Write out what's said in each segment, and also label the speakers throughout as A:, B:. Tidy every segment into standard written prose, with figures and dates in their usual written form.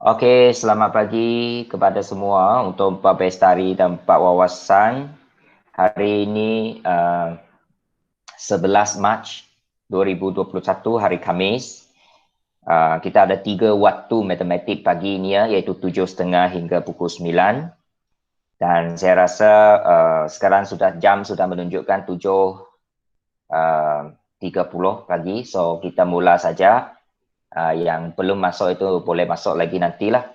A: Okey, selamat pagi kepada semua untuk Pak Bestari dan Pak Wawasan. Hari ini 11 Mac 2021, hari Khamis. Kita ada 3 waktu matematik pagi ini ya, iaitu 7.30 hingga pukul 9. Dan saya rasa sekarang jam sudah menunjukkan 7.30 pagi. So kita mula saja. Yang belum masuk itu boleh masuk lagi nantilah.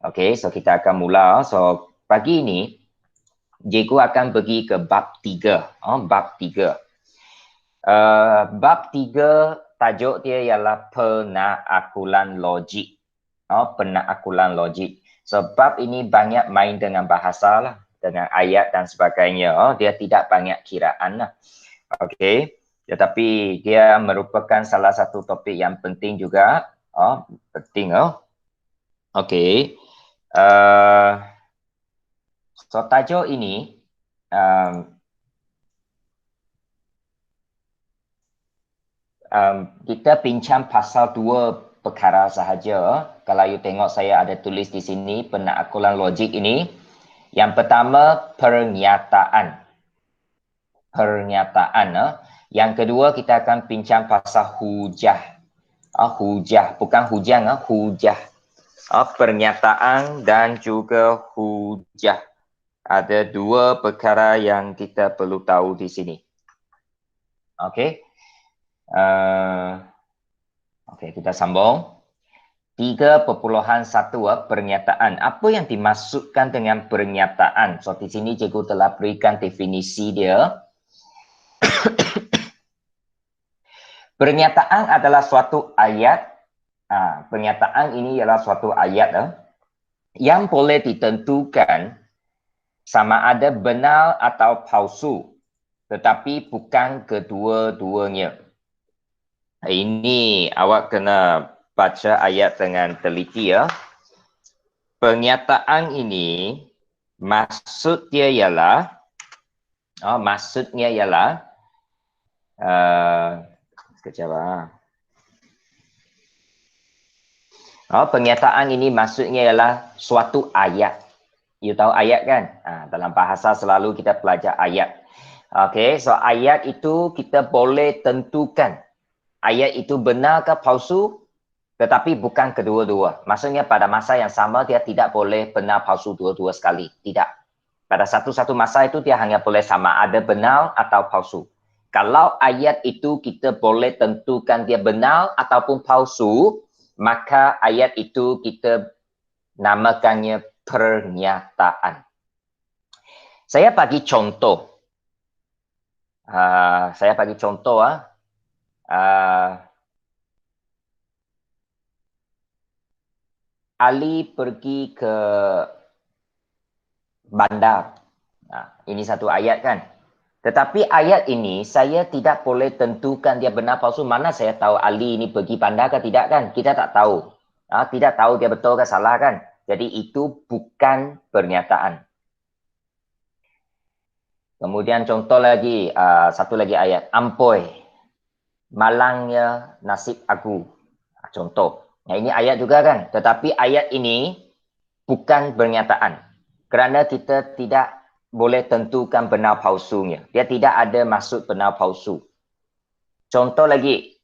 A: Okey, so kita akan mula. So pagi ini cikgu akan pergi ke bab 3. Bab 3. Bab 3 tajuk dia ialah penaakulan logik. Penaakulan logik. So bab ini banyak main dengan bahasa lah, dengan ayat dan sebagainya. Dia tidak banyak kiraan lah. Okey. Tetapi dia merupakan salah satu topik yang penting juga. Penting. Okey. So tajuk ini kita bincang pasal 2 perkara sahaja. Kalau you tengok saya ada tulis di sini penaakulan logik ini. Yang pertama pernyataan. Yang kedua kita akan bincang pasal hujah. Hujah, bukan hujang, hujah. Pernyataan dan juga hujah. Ada 2 perkara yang kita perlu tahu di sini. Okey. Okey, kita sambung. 3.1 pernyataan. Apa yang dimaksudkan dengan pernyataan? So di sini cikgu telah berikan definisi dia. Pernyataan adalah suatu ayat. Pernyataan ini ialah suatu ayat yang boleh ditentukan sama ada benar atau palsu, tetapi bukan kedua-duanya. Ini awak kena baca ayat dengan teliti ya. Pernyataan ini maksudnya ialah sekejap. Pernyataan ini maksudnya ialah suatu ayat. You tahu ayat kan? Dalam bahasa selalu kita belajar ayat. Okey, so ayat itu kita boleh tentukan ayat itu benar ke palsu, tetapi bukan kedua-dua. Maksudnya pada masa yang sama dia tidak boleh benar palsu dua-dua sekali. Tidak. Pada satu-satu masa itu dia hanya boleh sama ada benar atau palsu. Kalau ayat itu kita boleh tentukan dia benar ataupun palsu, maka ayat itu kita namakannya pernyataan. Saya bagi contoh. Ali pergi ke bandar. Ini satu ayat kan. Tetapi ayat ini saya tidak boleh tentukan dia benar palsu. Mana saya tahu Ali ini pergi bandar ke tidak kan? Kita tak tahu. Tidak tahu dia betul ke salah kan? Jadi itu bukan pernyataan. Kemudian contoh lagi, satu lagi ayat. Ampoi, malangnya nasib aku. Contoh. Ini ayat juga kan? Tetapi ayat ini bukan pernyataan. Kerana kita tidak boleh tentukan benar palsunya. Dia tidak ada maksud benar palsu. Contoh lagi.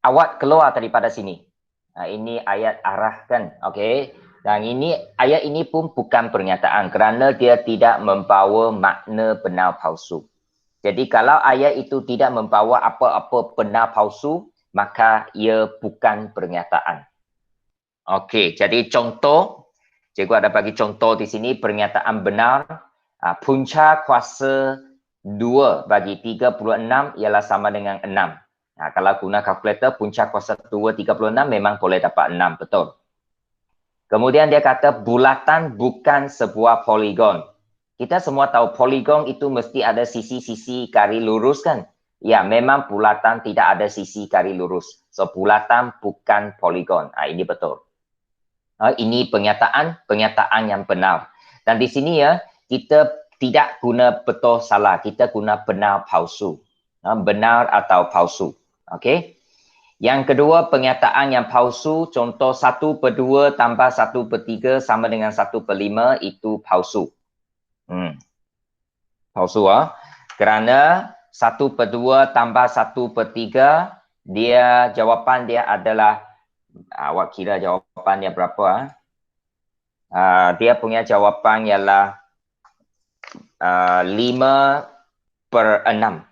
A: Awak keluar daripada sini. Ini ayat arahkan. Okey. Dan ayat ini pun bukan pernyataan kerana dia tidak membawa makna benar palsu. Jadi kalau ayat itu tidak membawa apa-apa benar palsu, maka ia bukan pernyataan. Okey, jadi contoh, cikgu ada bagi contoh di sini pernyataan benar. Punca kuasa 2 bagi 36 ialah sama dengan 6. Kalau guna kalkulator, punca kuasa 2 36 memang boleh dapat 6, betul. Kemudian dia kata bulatan bukan sebuah poligon. Kita semua tahu poligon itu mesti ada sisi-sisi garis lurus kan? Ya, memang bulatan tidak ada sisi garis lurus. So, bulatan bukan poligon. Ini betul. Ini pernyataan yang benar. Dan di sini ya, kita tidak guna betul salah. Kita guna benar palsu. Benar atau palsu. Okey? Yang kedua, pernyataan yang palsu, contoh 1/2 tambah 1/3 sama dengan 1/5, itu palsu. Palsu, kerana 1/2 tambah 1/3, jawapan dia adalah, awak kira jawapan dia berapa? Dia punya jawapan ialah 5/6.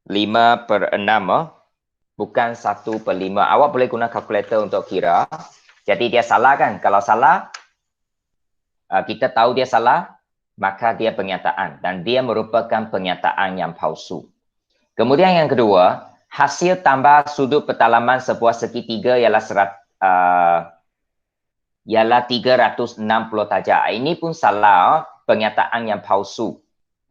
A: 5/6, bukan 1/5. Awak boleh guna kalkulator untuk kira. Jadi dia salah kan? Kalau salah, kita tahu dia salah, maka dia pernyataan. Dan dia merupakan pernyataan yang palsu. Kemudian yang kedua, hasil tambah sudut pentalaman sebuah segitiga ialah 360 darjah. Ini pun salah, pernyataan yang palsu.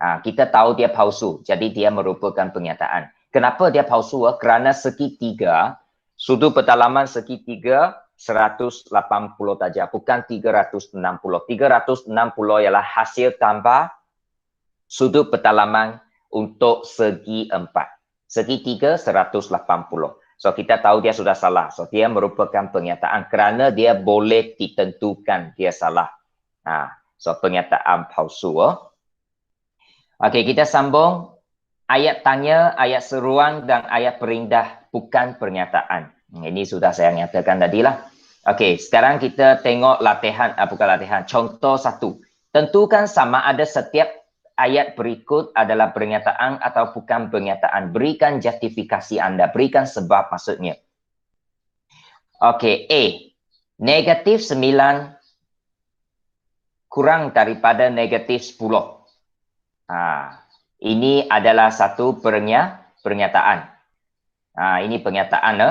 A: Kita tahu dia palsu, jadi dia merupakan pernyataan. Kenapa dia palsu? Kerana segitiga, sudut pentalaman segitiga 180 darjah, bukan 360. 360 ialah hasil tambah sudut pentalaman untuk segi 4. Segitiga 180. So, kita tahu dia sudah salah. So, dia merupakan pernyataan kerana dia boleh ditentukan dia salah. So, pernyataan palsu. Okey, kita sambung. Ayat tanya, ayat seruan dan ayat perindah bukan pernyataan. Ini sudah saya nyatakan tadilah. Okey, sekarang kita tengok latihan, bukan latihan, contoh 1. Tentukan sama ada setiap ayat berikut adalah pernyataan atau bukan pernyataan. Berikan justifikasi anda, berikan sebab maksudnya. Okey, A. Negatif 9 kurang daripada negatif 10. Ini adalah satu pernyataan. Ini pernyataan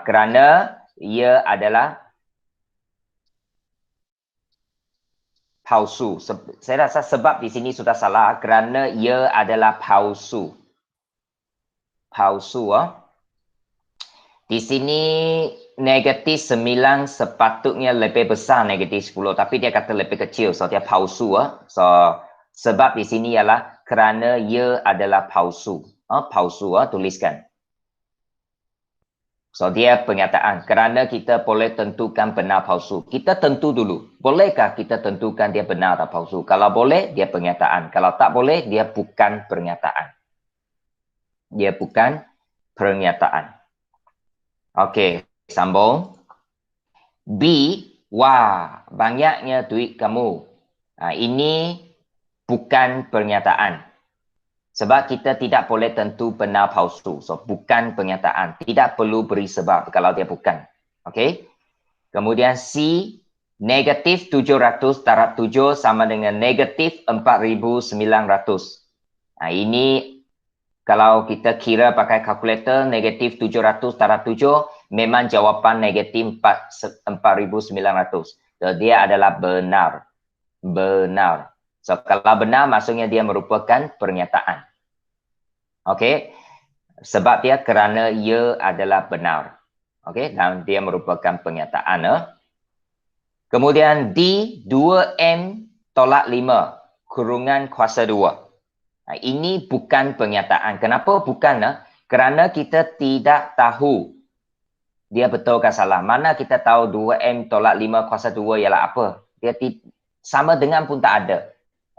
A: kerana ia adalah palsu. Saya rasa sebab di sini sudah salah kerana ia adalah palsu. Palsu. Di sini negatif 9 sepatutnya lebih besar negatif 10, tapi dia kata lebih kecil, so dia palsu. So sebab di sini ialah kerana ia adalah palsu. Palsu, tuliskan. So, dia pernyataan. Kerana kita boleh tentukan benar palsu. Kita tentu dulu. Bolehkah kita tentukan dia benar atau palsu? Kalau boleh, dia pernyataan. Kalau tak boleh, dia bukan pernyataan. Dia bukan pernyataan. Okey, sambung. B. Wah, banyaknya duit kamu. Ini bukan pernyataan. Sebab kita tidak boleh tentu benar palsu. So, bukan pernyataan. Tidak perlu beri sebab kalau dia bukan. Okey. Kemudian C. Negatif 700 darab 7 sama dengan negatif 4,900. Ini kalau kita kira pakai kalkulator, negatif 700 darab 7 memang jawapan negatif 4,900. So, dia adalah benar. Benar. So, kalau benar, maksudnya dia merupakan pernyataan. Okey. Sebab dia kerana ia adalah benar. Okey. Dan dia merupakan pernyataan. Kemudian D, 2M tolak 5 kurungan kuasa 2. Ini bukan pernyataan. Kenapa bukan? Kerana kita tidak tahu dia betul ke salah. Mana kita tahu 2M tolak 5 kuasa 2 ialah apa? Dia sama dengan pun tak ada.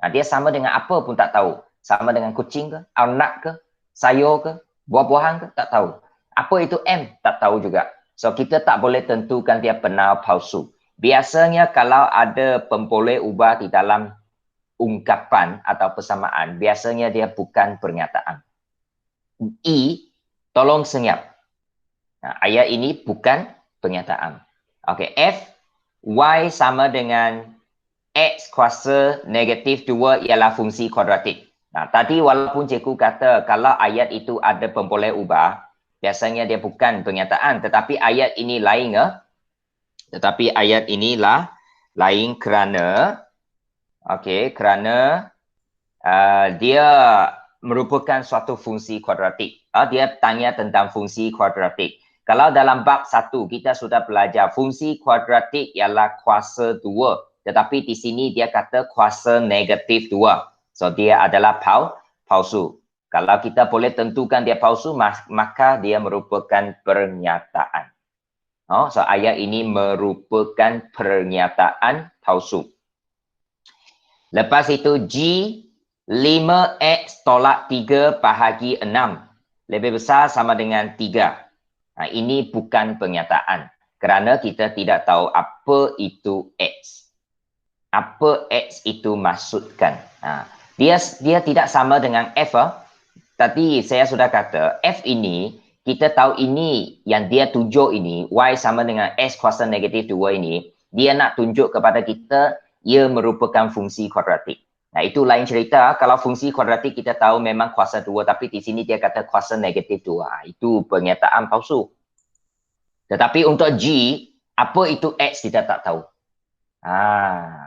A: Dia sama dengan apa pun tak tahu. Sama dengan kucing ke? Anak ke? Sayur ke? Buah-buahan ke? Tak tahu. Apa itu M? Tak tahu juga. So, kita tak boleh tentukan dia benar palsu. Biasanya kalau ada pemboleh ubah di dalam ungkapan atau persamaan, biasanya dia bukan pernyataan. E, tolong senyap. Ayat ini bukan pernyataan. Okey, F, Y sama dengan X kuasa negatif 2 ialah fungsi kuadratik. Tadi walaupun cikgu kata kalau ayat itu ada pemboleh ubah, biasanya dia bukan pernyataan. Tetapi ayat ini lain. Tetapi ayat inilah lain kerana, kerana dia merupakan suatu fungsi kuadratik. Dia tanya tentang fungsi kuadratik. Kalau dalam bab 1 kita sudah belajar fungsi kuadratik ialah kuasa 2. Tetapi di sini dia kata kuasa negatif 2. So, dia adalah palsu. Kalau kita boleh tentukan dia palsu, maka dia merupakan pernyataan. Oh, so ayat ini merupakan pernyataan palsu. Lepas itu G, 5X tolak 3 bahagi 6. Lebih besar sama dengan 3. Nah, ini bukan pernyataan. Kerana kita tidak tahu apa itu X. Apa X itu maksudkan. Dia tidak sama dengan F. Tapi saya sudah kata, F ini, kita tahu ini yang dia tunjuk ini, Y sama dengan S kuasa negatif 2 ini, dia nak tunjuk kepada kita, ia merupakan fungsi kuadratik. Nah, itu lain cerita. Kalau fungsi kuadratik kita tahu memang kuasa 2, tapi di sini dia kata kuasa negatif 2. Itu pernyataan palsu. Tetapi untuk G, apa itu X kita tak tahu.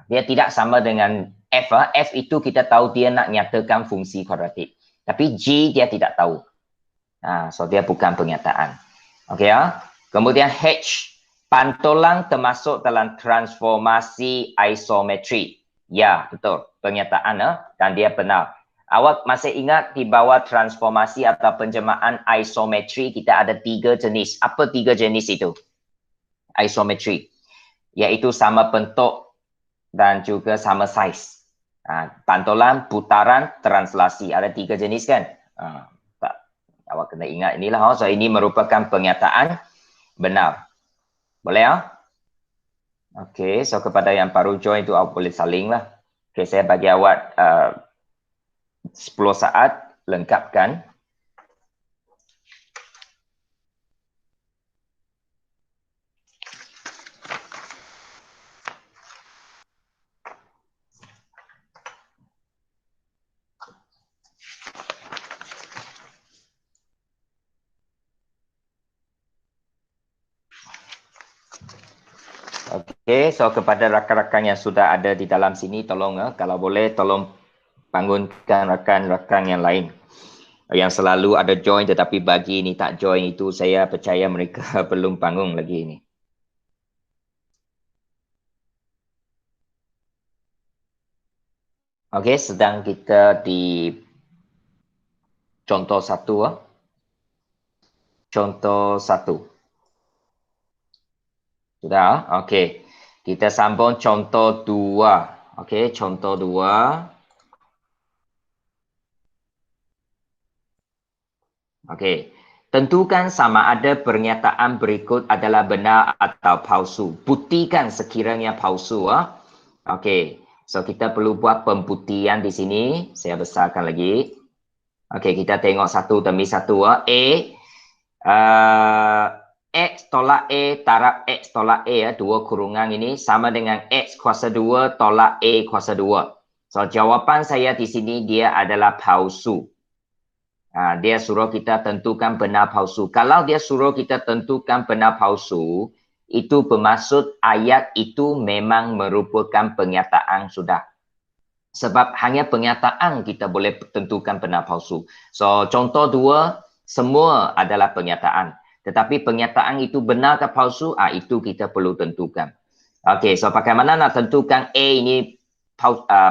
A: Dia tidak sama dengan F. F itu kita tahu dia nak nyatakan fungsi kuadratik. Tapi G dia tidak tahu. So dia bukan pernyataan. Okey ya. Kemudian H, pantulang termasuk dalam transformasi isometri. Ya, betul. Pernyataan dan dia benar. Awak masih ingat di bawah transformasi atau penjemahan isometri kita ada 3 jenis. Apa 3 jenis itu? Isometri. Iaitu sama bentuk dan juga sama saiz. Pantulan, putaran, translasi. Ada 3 jenis kan? Awak kena ingat inilah. So ini merupakan pernyataan benar. Boleh ya? Okey, so kepada yang baru join itu awak boleh saling lah. Okey, saya bagi awak 10 saat lengkapkan. Okey, so kepada rakan-rakan yang sudah ada di dalam sini, tolong kalau boleh tolong bangunkan rakan-rakan yang lain. Yang selalu ada join tetapi bagi ini tak join itu saya percaya mereka belum bangun lagi ini. Okey, sedang kita di contoh 1. Contoh 1. Sudah? Okey. Kita sambung contoh 2. Okey, contoh 2. Okey. Tentukan sama ada pernyataan berikut adalah benar atau palsu. Buktikan sekiranya palsu. Okey. So, kita perlu buat pembuktian di sini. Saya besarkan lagi. Okey, kita tengok satu demi satu. A. X tolak A taraf X tolak A 2 kurungan ini sama dengan X kuasa 2 tolak A kuasa 2. So, jawapan saya di sini dia adalah palsu. Dia suruh kita tentukan benar palsu. Kalau dia suruh kita tentukan benar palsu, itu bermaksud ayat itu memang merupakan pernyataan sudah. Sebab hanya pernyataan kita boleh tentukan benar palsu. So, contoh 2, semua adalah pernyataan. Tetapi pernyataan itu benar ke palsu, itu kita perlu tentukan. Okey, so bagaimana nak tentukan A ini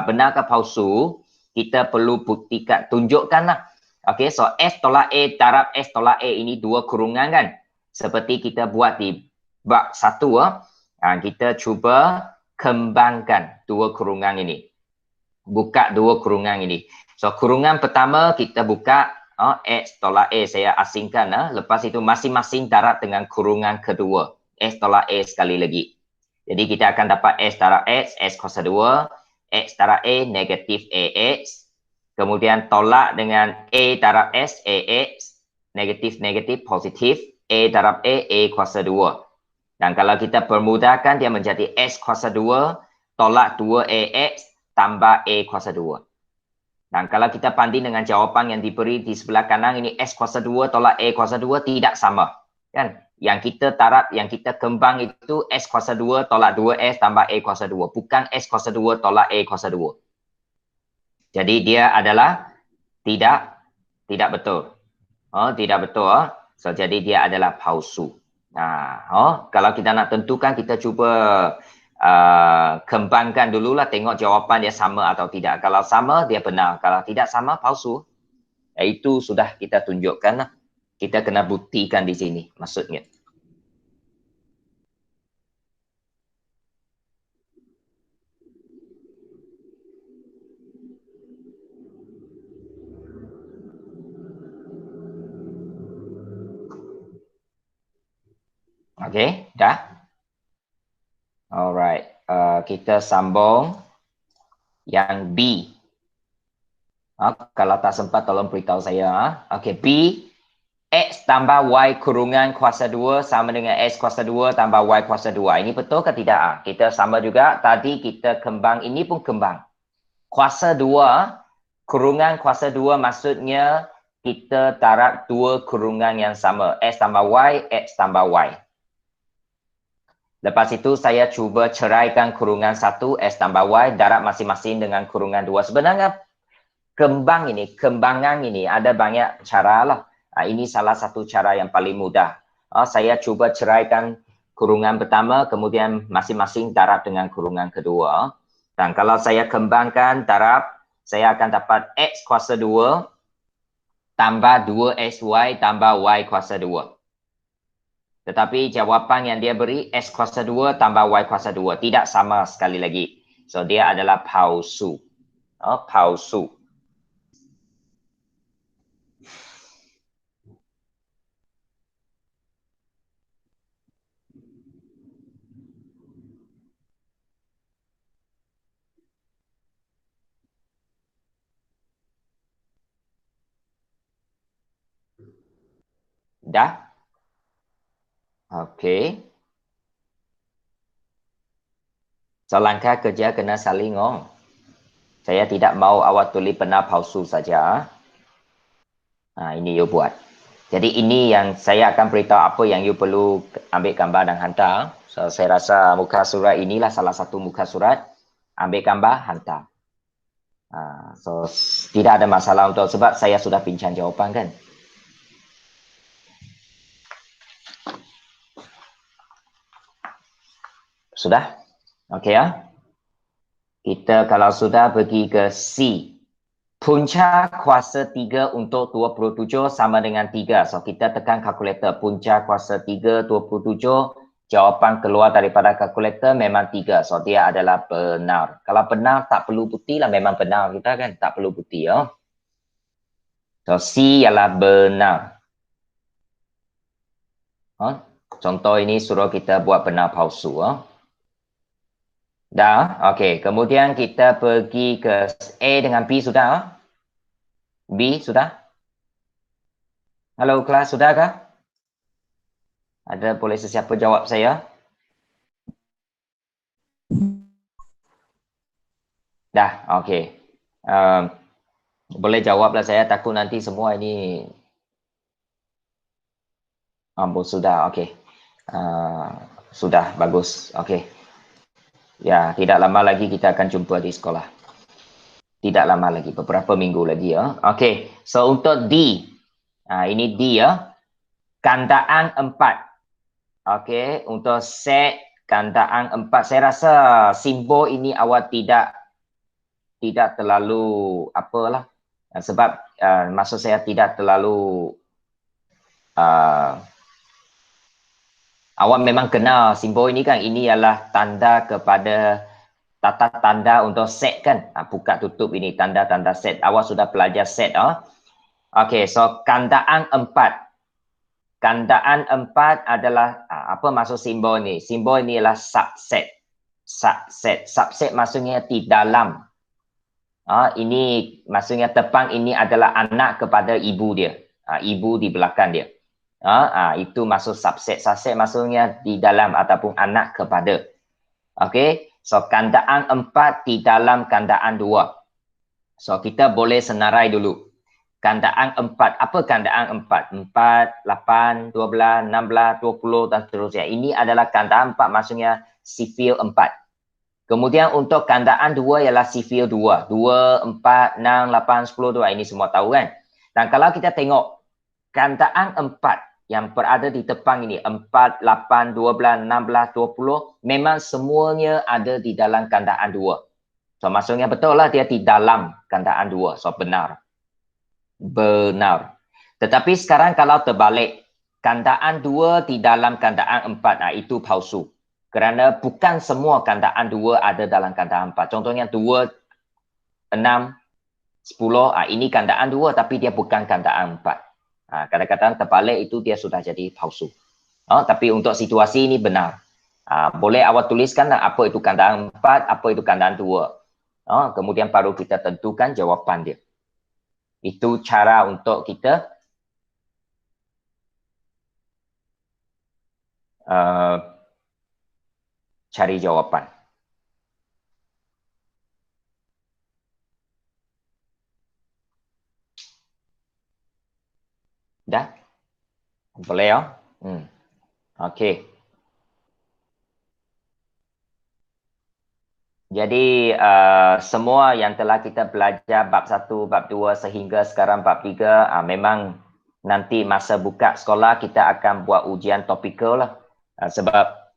A: benar ke palsu? Kita perlu buktikan, tunjukkanlah. Okey, so S tolak A taraf S tolak A ini 2 kurungan kan? Seperti kita buat di bab 1. Kita cuba kembangkan 2 kurungan ini. Buka 2 kurungan ini. So, kurungan pertama kita buka X tolak A, saya asingkan. Lepas itu masing-masing darab dengan kurungan kedua. X tolak A sekali lagi. Jadi kita akan dapat X darab X, X kuasa 2. X darab A, negatif AX. Kemudian tolak dengan A darab S, AX. Negatif-negatif, positif. A darab A kuasa 2. Dan kalau kita permudahkan, dia menjadi S kuasa 2, tolak 2AX, tambah A kuasa 2. Dan kalau kita banding dengan jawapan yang diberi di sebelah kanan ini S kuasa 2 tolak A kuasa 2 tidak sama. Kan? Yang kita taraf, yang kita kembang itu S kuasa 2 tolak 2S tambah A kuasa 2. Bukan S kuasa 2 tolak A kuasa 2. Jadi dia adalah tidak betul. Tidak betul. So, jadi dia adalah palsu. Kalau kita nak tentukan, kita cuba kembangkan dululah, tengok jawapan dia sama atau tidak. Kalau sama, dia benar. Kalau tidak sama, palsu. Itu sudah kita tunjukkan lah. Kita kena buktikan di sini maksudnya. Okay, dah? Alright, kita sambung yang B. Kalau tak sempat tolong beritahu saya. Okay, B. X tambah Y kurungan kuasa 2 sama dengan X kuasa 2 tambah Y kuasa 2. Ini betul ke tidak? Kita sama juga. Tadi kita kembang, ini pun kembang. Kuasa 2, kurungan kuasa 2 maksudnya kita darab 2 kurungan yang sama. X tambah Y, X tambah Y. Lepas itu saya cuba ceraikan kurungan 1, X tambah Y, darab masing-masing dengan kurungan 2. Sebenarnya kembangan ini ada banyak cara lah. Ini salah satu cara yang paling mudah. Saya cuba ceraikan kurungan pertama, kemudian masing-masing darab dengan kurungan kedua. Dan kalau saya kembangkan darab, saya akan dapat X kuasa 2 tambah 2XY tambah Y kuasa 2. Tetapi jawapan yang dia beri X kuasa 2 tambah Y kuasa 2. Tidak sama sekali lagi. So, dia adalah palsu. Palsu. Dah? Okey. So, langkah kerja kena saling ngong. Saya tidak mau awak tulis benar palsu saja. Ini you buat. Jadi ini yang saya akan beritahu apa yang you perlu ambil gambar dan hantar. So, saya rasa muka surat inilah salah satu muka surat. Ambil gambar, hantar. So, tidak ada masalah untuk sebab saya sudah bincang jawapan kan. Sudah? Okey ya. Kita kalau sudah pergi ke C. Punca kuasa 3 untuk 27 sama dengan 3. So, kita tekan kalkulator. Punca kuasa 3, 27. Jawapan keluar daripada kalkulator memang 3. So, dia adalah benar. Kalau benar, tak perlu bukti lah. Memang benar kita kan. Tak perlu bukti ya. So, C ialah benar. Contoh ini suruh kita buat benar palsu. Dah? Okey. Kemudian kita pergi ke A dengan B sudah? B sudah? Halo kelas, sudahkah? Ada boleh sesiapa jawab saya? Dah, okey. Boleh jawablah, saya takut nanti semua ini. Sudah, okey. Sudah, bagus. Okey. Ya, tidak lama lagi kita akan jumpa di sekolah. Tidak lama lagi, beberapa minggu lagi ya. Okey, so untuk D. Ini D ya. Kandaan 4. Okey, untuk set kandaan 4. Saya rasa simbol ini awak tidak terlalu apalah. Sebab maksud saya tidak terlalu awak memang kenal simbol ini kan. Ini ialah tanda kepada tata tanda untuk set kan. Buka tutup ini tanda-tanda set. Awak sudah belajar set. Okey, so kandaan 4. Kandaan 4 adalah apa maksud simbol ni? Simbol ni ialah subset. Subset. Subset maksudnya di dalam. Ini maksudnya tepang ini adalah anak kepada ibu dia. Ibu di belakang dia. Itu maksud subset. Subset maksudnya di dalam ataupun anak kepada. Okey. So, kandaan 4 di dalam kandaan 2. So, kita boleh senarai dulu. Kandaan 4. Apa kandaan 4? 4, 8, 12, 16, 20 dan seterusnya. Ini adalah kandaan 4 maksudnya sifil 4. Kemudian untuk kandaan 2 ialah sifil 2. 2, 4, 6, 8, 10, 2. Ini semua tahu kan? Dan kalau kita tengok kandaan 4 yang berada di depan ini. 4, 8, 12, 16, 20. Memang semuanya ada di dalam kandaan 2. So maksudnya betul lah dia di dalam kandaan 2. So benar. Benar. Tetapi sekarang kalau terbalik, kandaan 2 di dalam kandaan 4, itu palsu. Kerana bukan semua kandaan 2 ada dalam kandaan 4. Contohnya 2, 6, 10, ini kandaan 2 tapi dia bukan kandaan 4. Kadang-kadang terbalik itu dia sudah jadi palsu. Tapi untuk situasi ini benar. Boleh awak tuliskan apa itu kandaan 4, apa itu kandaan 2. Kemudian baru kita tentukan jawapan dia. Itu cara untuk kita cari jawapan. Dah? Boleh ya? Okey. Jadi semua yang telah kita belajar bab 1, bab 2 sehingga sekarang bab 3, memang nanti masa buka sekolah kita akan buat ujian topikal lah. Sebab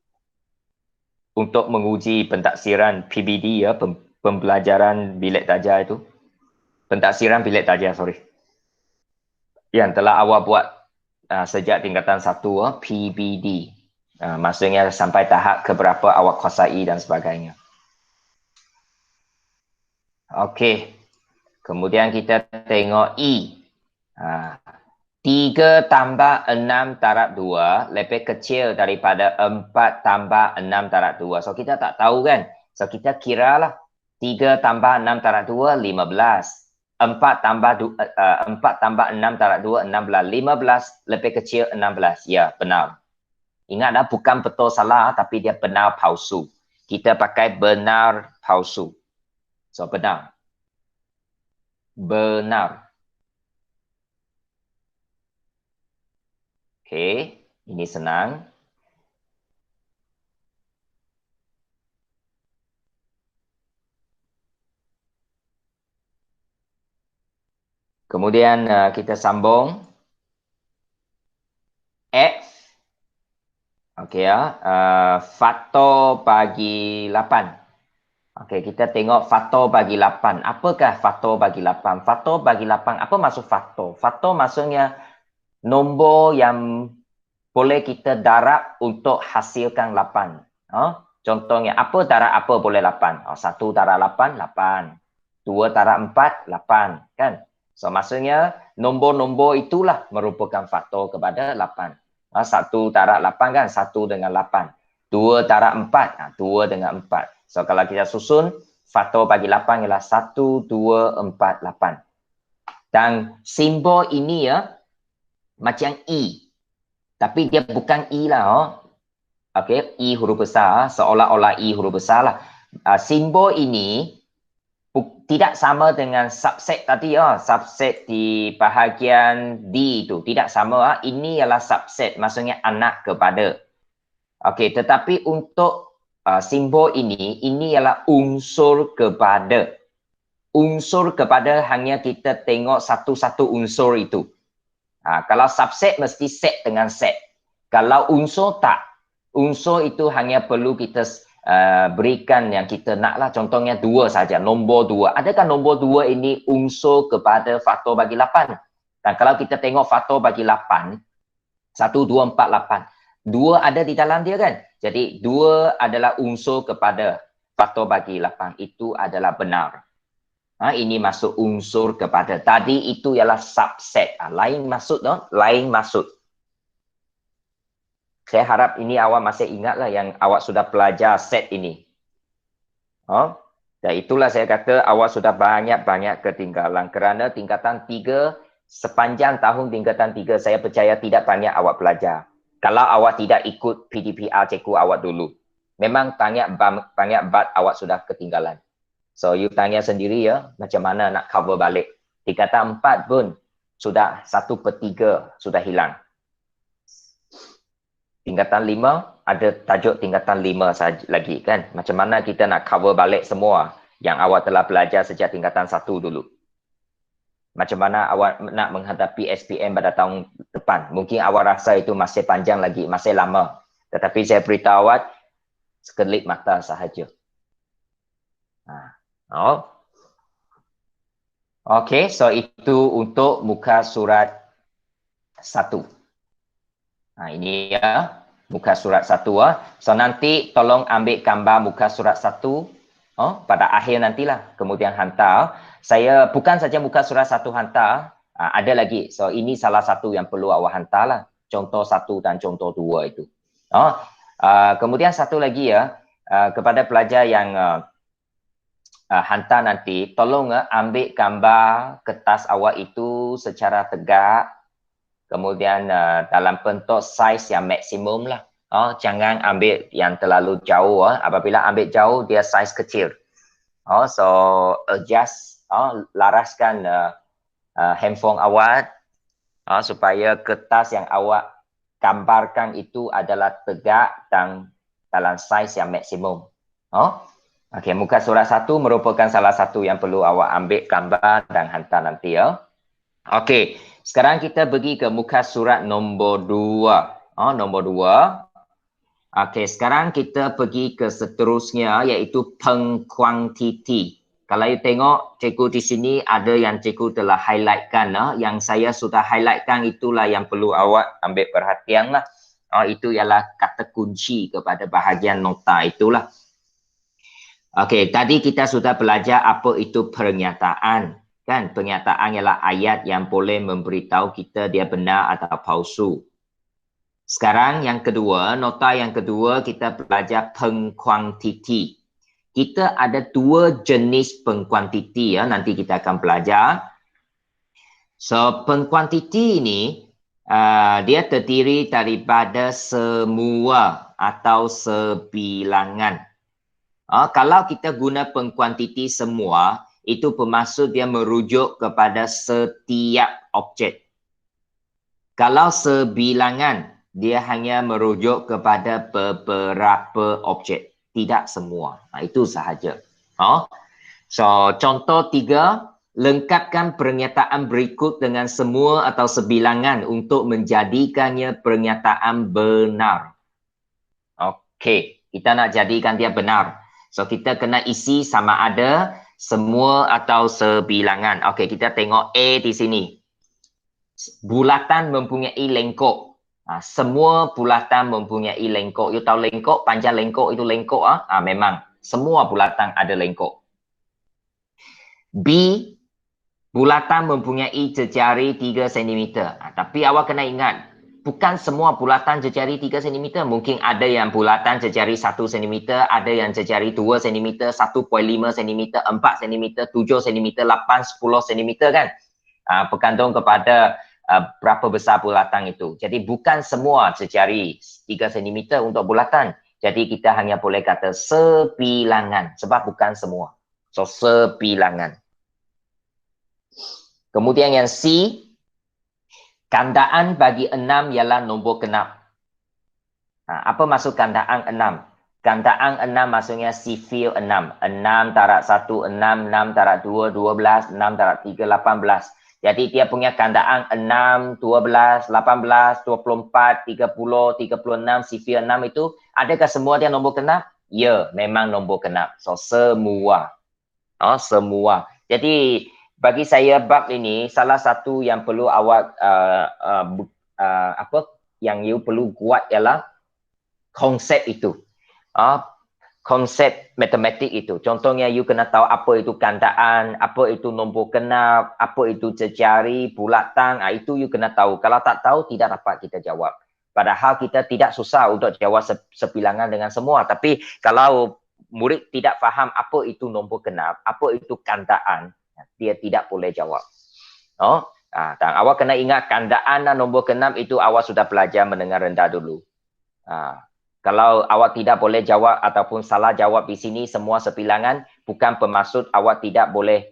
A: untuk menguji pentaksiran PBD ya, pembelajaran bilik darjah itu. Pentaksiran bilik darjah, sorry. Yang telah awak buat sejak tingkatan 1, PBD. Maksudnya sampai tahap keberapa awak kuasai dan sebagainya. Okey. Kemudian kita tengok E. 3 tambah 6 darab 2 lebih kecil daripada 4 tambah 6 darab 2. So kita tak tahu kan. So kita kiralah 3 tambah 6 darab 2, 15. 4 tambah 6 darab 2, 16. 15 lebih kecil 16. Ya, benar. Ingatlah bukan betul salah tapi dia benar palsu. Kita pakai benar palsu. So benar. Benar. Okey, ini senang. Kemudian kita sambung. X. Okey ya. Faktor bagi 8. Okey, kita tengok faktor bagi 8. Apakah faktor bagi 8? Faktor bagi 8, apa maksud faktor? Faktor maksudnya nombor yang boleh kita darab untuk hasilkan 8. Contohnya, apa darab apa boleh 8? 1 darab 8, 8. 2 darab 4, 8. Kan? So, maksudnya nombor-nombor itulah merupakan faktor kepada 8. 1 darab 8 kan? 1 dengan 8. 2 darab 4, 2 dengan 4. So, kalau kita susun, faktor bagi 8 ialah 1, 2, 4, 8. Dan simbol ini ya, macam I. Tapi dia bukan I lah. Okey, I huruf besar, seolah-olah I huruf besar lah. Simbol ini tidak sama dengan subset tadi. Subset di bahagian D itu. Tidak sama. Ini ialah subset, maksudnya anak kepada. Okey, tetapi untuk simbol ini ialah unsur kepada. Unsur kepada hanya kita tengok satu-satu unsur itu. Kalau subset mesti set dengan set. Kalau unsur tak. Unsur itu hanya perlu kita berikan yang kita nak lah. Contohnya 2 saja, nombor 2. Adakah nombor 2 ini unsur kepada faktor bagi 8? Dan kalau kita tengok faktor bagi 8, 1, 2, 4, 8. 2 ada di dalam dia kan? Jadi 2 adalah unsur kepada faktor bagi 8. Itu adalah benar. Ini masuk unsur kepada. Tadi itu ialah subset. Lain maksud, lain maksud. Saya harap ini awak masih ingatlah yang awak sudah belajar set ini. Dan itulah saya kata awak sudah banyak-banyak ketinggalan. Kerana tingkatan 3, sepanjang tahun tingkatan 3, saya percaya tidak banyak awak belajar. Kalau awak tidak ikut PDPR cikgu awak dulu. Memang banyak bab awak sudah ketinggalan. So, you tanya sendiri ya, macam mana nak cover balik. Tingkatan 4 pun sudah 1/3 sudah hilang. Tingkatan 5, ada tajuk tingkatan 5 saja lagi kan. Macam mana kita nak cover balik semua yang awak telah belajar sejak tingkatan 1 dulu. Macam mana awak nak menghadapi SPM pada tahun depan. Mungkin awak rasa itu masih panjang lagi, masih lama. Tetapi saya beritahu awak, sekelip mata sahaja. Okey, so itu untuk muka surat 1. Ini ya, muka surat 1. So nanti tolong ambil gambar muka surat 1 pada akhir nantilah, kemudian hantar. Saya bukan saja muka surat 1 hantar, ada lagi. So ini salah satu yang perlu awak hantarlah. Contoh 1 dan contoh 2 itu. Kemudian satu lagi ya, kepada pelajar yang hantar nanti, tolong ambil gambar kertas awak itu secara tegak, kemudian dalam bentuk saiz yang maksimum lah. Jangan ambil yang terlalu jauh. Apabila ambil jauh, dia saiz kecil. So adjust, laraskan handphone awak supaya kertas yang awak gambarkan itu adalah tegak dan dalam saiz yang maksimum. Okey, muka surat 1 merupakan salah satu yang perlu awak ambil gambar dan hantar nanti ya. Okey, sekarang kita pergi ke muka surat nombor 2. Nombor 2. Okey, sekarang kita pergi ke seterusnya iaitu pengkuantiti. Kalau you tengok cikgu di sini ada yang cikgu telah highlightkan. Yang saya sudah highlightkan itulah yang perlu awak ambil perhatian lah. Itu ialah kata kunci kepada bahagian nota itulah. Okey, tadi kita sudah belajar apa itu pernyataan. Kan, pernyataan ialah ayat yang boleh memberitahu kita dia benar atau palsu. Sekarang yang kedua, nota yang kedua kita belajar pengkuantiti. Kita ada 2 jenis pengkuantiti ya, nanti kita akan belajar. So, pengkuantiti ini dia terdiri daripada semua atau sebilangan. Kalau kita guna pengkuantiti semua, itu bermaksud dia merujuk kepada setiap objek. Kalau sebilangan, dia hanya merujuk kepada beberapa objek, tidak semua. Itu sahaja. So, contoh 3, lengkapkan pernyataan berikut dengan semua atau sebilangan untuk menjadikannya pernyataan benar. Okey, kita nak jadikan dia benar. So, kita kena isi sama ada semua atau sebilangan. Okey, kita tengok A di sini. Bulatan mempunyai lengkok. Semua bulatan mempunyai lengkok. You tahu lengkok, panjang lengkok itu lengkok. Memang, semua bulatan ada lengkok. B, bulatan mempunyai jejari 3 cm. Tapi awak kena ingat, bukan semua bulatan jejari 3 cm. Mungkin ada yang bulatan jejari 1 cm, ada yang jejari 2 cm, 1.5 cm, 4 cm, 7 cm, 8, 10 cm kan. Bergantung kepada berapa besar bulatan itu. Jadi bukan semua jejari 3 cm untuk bulatan. Jadi kita hanya boleh kata sebilangan sebab bukan semua. So sebilangan. Kemudian yang C, kandaan bagi 6 ialah nombor genap. Apa maksud kandaan 6? Kandaan 6 maksudnya sifil 6. 6 darab 1, 6, 6 darab 2, 12, 6 darab 3, 18. Jadi dia punya kandaan 6, 12, 18, 24, 30, 36, sifil 6 itu. Adakah semua dia nombor genap? Ya, memang nombor genap. So, semua. Semua. Jadi, bagi saya bab ini, salah satu yang perlu awak, yang you perlu kuat ialah konsep itu. Konsep matematik itu. Contohnya, you kena tahu apa itu kandaan, apa itu nombor genap, apa itu jejari, bulatan, itu you kena tahu. Kalau tak tahu, tidak dapat kita jawab. Padahal kita tidak susah untuk jawab sebilangan dengan semua. Tapi kalau murid tidak faham apa itu nombor genap, apa itu kandaan, dia tidak boleh jawab. Dan awak kena ingat kandaan dan nombor genap itu awak sudah belajar mendengar rendah dulu. Kalau awak tidak boleh jawab ataupun salah jawab di sini semua sebilangan, bukan bermaksud awak tidak boleh,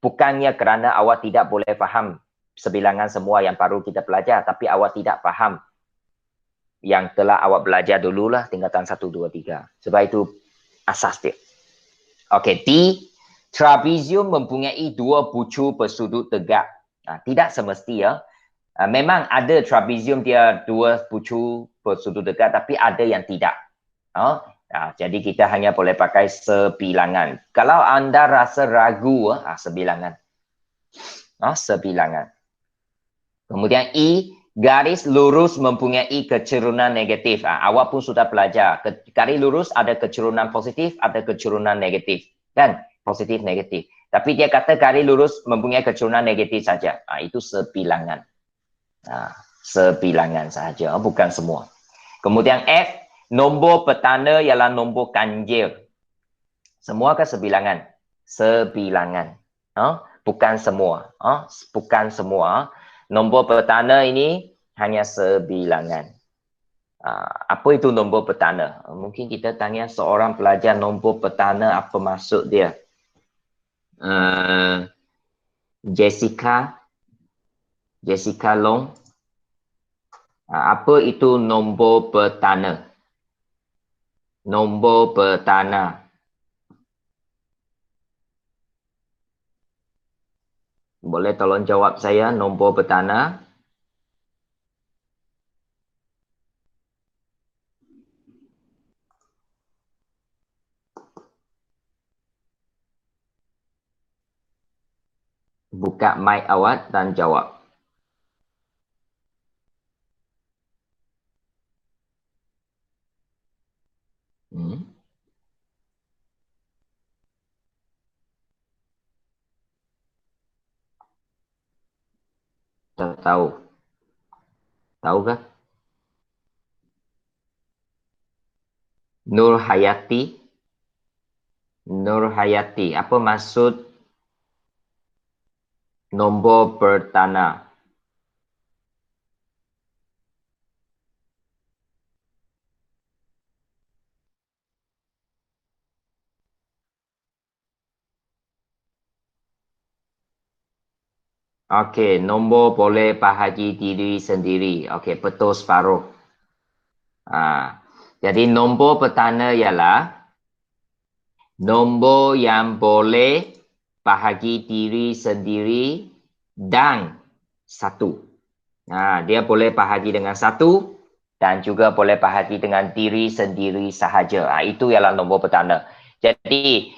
A: bukannya kerana awak tidak boleh faham sebilangan semua yang baru kita belajar, tapi awak tidak faham yang telah awak belajar dululah tingkatan 1, 2, 3. Sebab itu asas dia. Okey, D, trapezium mempunyai 2 bucu bersudut tegak. Tidak semesti ya. Memang ada trapezium dia 2 bucu bersudut tegak, tapi ada yang tidak. Jadi kita hanya boleh pakai sebilangan. Kalau anda rasa ragu, sebilangan. Sebilangan. Kemudian I, garis lurus mempunyai kecerunan negatif. Awak pun sudah belajar. Garis lurus ada kecerunan positif, ada kecerunan negatif. Kan? Positif, negatif. Tapi dia kata garis lurus mempunyai kecerunan negatif saja. Itu sebilangan. Sebilangan sahaja, bukan semua. Kemudian F, nombor petanda ialah nombor ganjil. Semua ke sebilangan? Sebilangan. Bukan semua. Bukan semua. Nombor petanda ini hanya sebilangan. Apa itu nombor petanda? Mungkin kita tanya seorang pelajar nombor petanda apa maksud dia. Jessica Long. Apa itu nombor petanda? Nombor petanda. Boleh tolong jawab saya nombor petanda? Buka mic awak dan jawab. Tak tahu. Tahu kah? Nur Hayati. Nur Hayati. Apa maksud nombor petanda? Okey, nombor boleh bahagi diri sendiri. Okey, betul separuh. Jadi nombor petanda ialah nombor yang boleh bahagi diri sendiri dan satu. Dia boleh bahagi dengan satu dan juga boleh bahagi dengan diri sendiri sahaja. Itu ialah nombor petanda. Jadi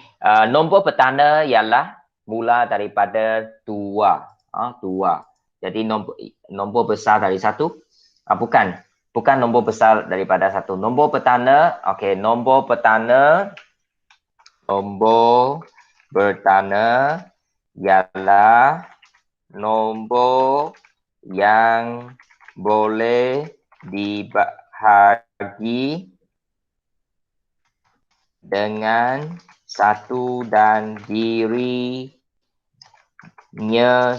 A: nombor petanda ialah mula daripada dua. Dua. Jadi nombor besar dari satu. Bukan nombor besar daripada satu. Nombor petanda, okey, nombor petanda ialah nombor yang boleh dibahagi dengan satu dan dirinya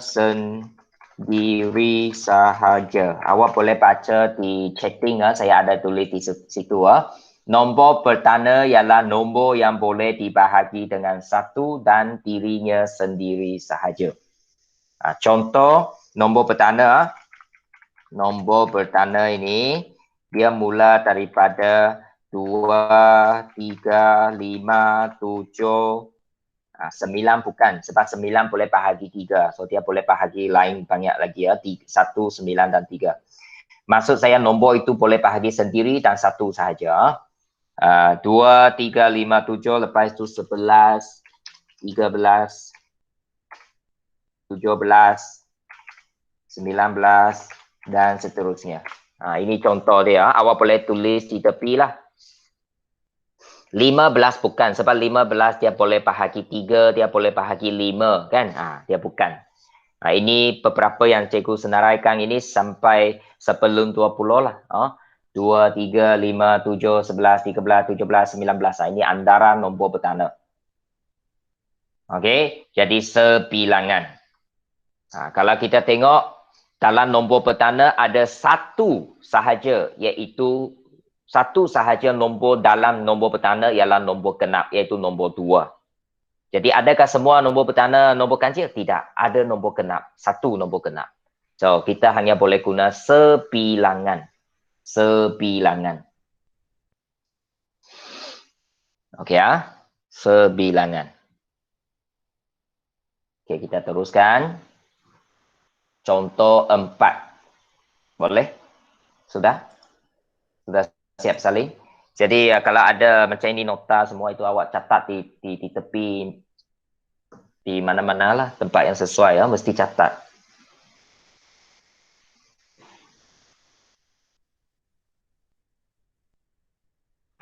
A: sendiri sahaja. Awak boleh baca di chatting, saya ada tulis di situ. Nombor petanda ialah nombor yang boleh dibahagi dengan satu dan dirinya sendiri sahaja. Contoh nombor petanda. Nombor petanda ini dia mula daripada 2, 3, 5, 7, 9 bukan. Sebab 9 boleh bahagi 3. So dia boleh bahagi lain banyak lagi 1, 9 dan 3. Maksud saya nombor itu boleh bahagi sendiri dan satu sahaja. 2, 3, 5, 7, lepas itu 11, 13, 17, 19 dan seterusnya. Ini contoh dia. Awak boleh tulis di tepi lah. 15 bukan. Sebab 15 dia boleh bahagi 3, dia boleh bahagi 5 kan. Dia bukan. Ini beberapa yang cikgu senaraikan ini sampai sebelum 20 lah. 2, 3, 5, 7, 11, 13, 17, 19. Ini antara nombor petanda. Okey, jadi sebilangan. Kalau kita tengok dalam nombor petanda ada satu sahaja, iaitu satu sahaja nombor dalam nombor petanda ialah nombor genap, iaitu nombor 2. Jadi adakah semua nombor petanda nombor ganjil? Tidak, ada nombor genap, satu nombor genap. So, kita hanya boleh guna sebilangan. Sebilangan. Okey sebilangan. Okey, kita teruskan. Contoh 4. Boleh? Sudah? Sudah siap salin? Jadi kalau ada macam ini nota semua itu awak catat di tepi Di mana-mana lah tempat yang sesuai ya, mesti catat.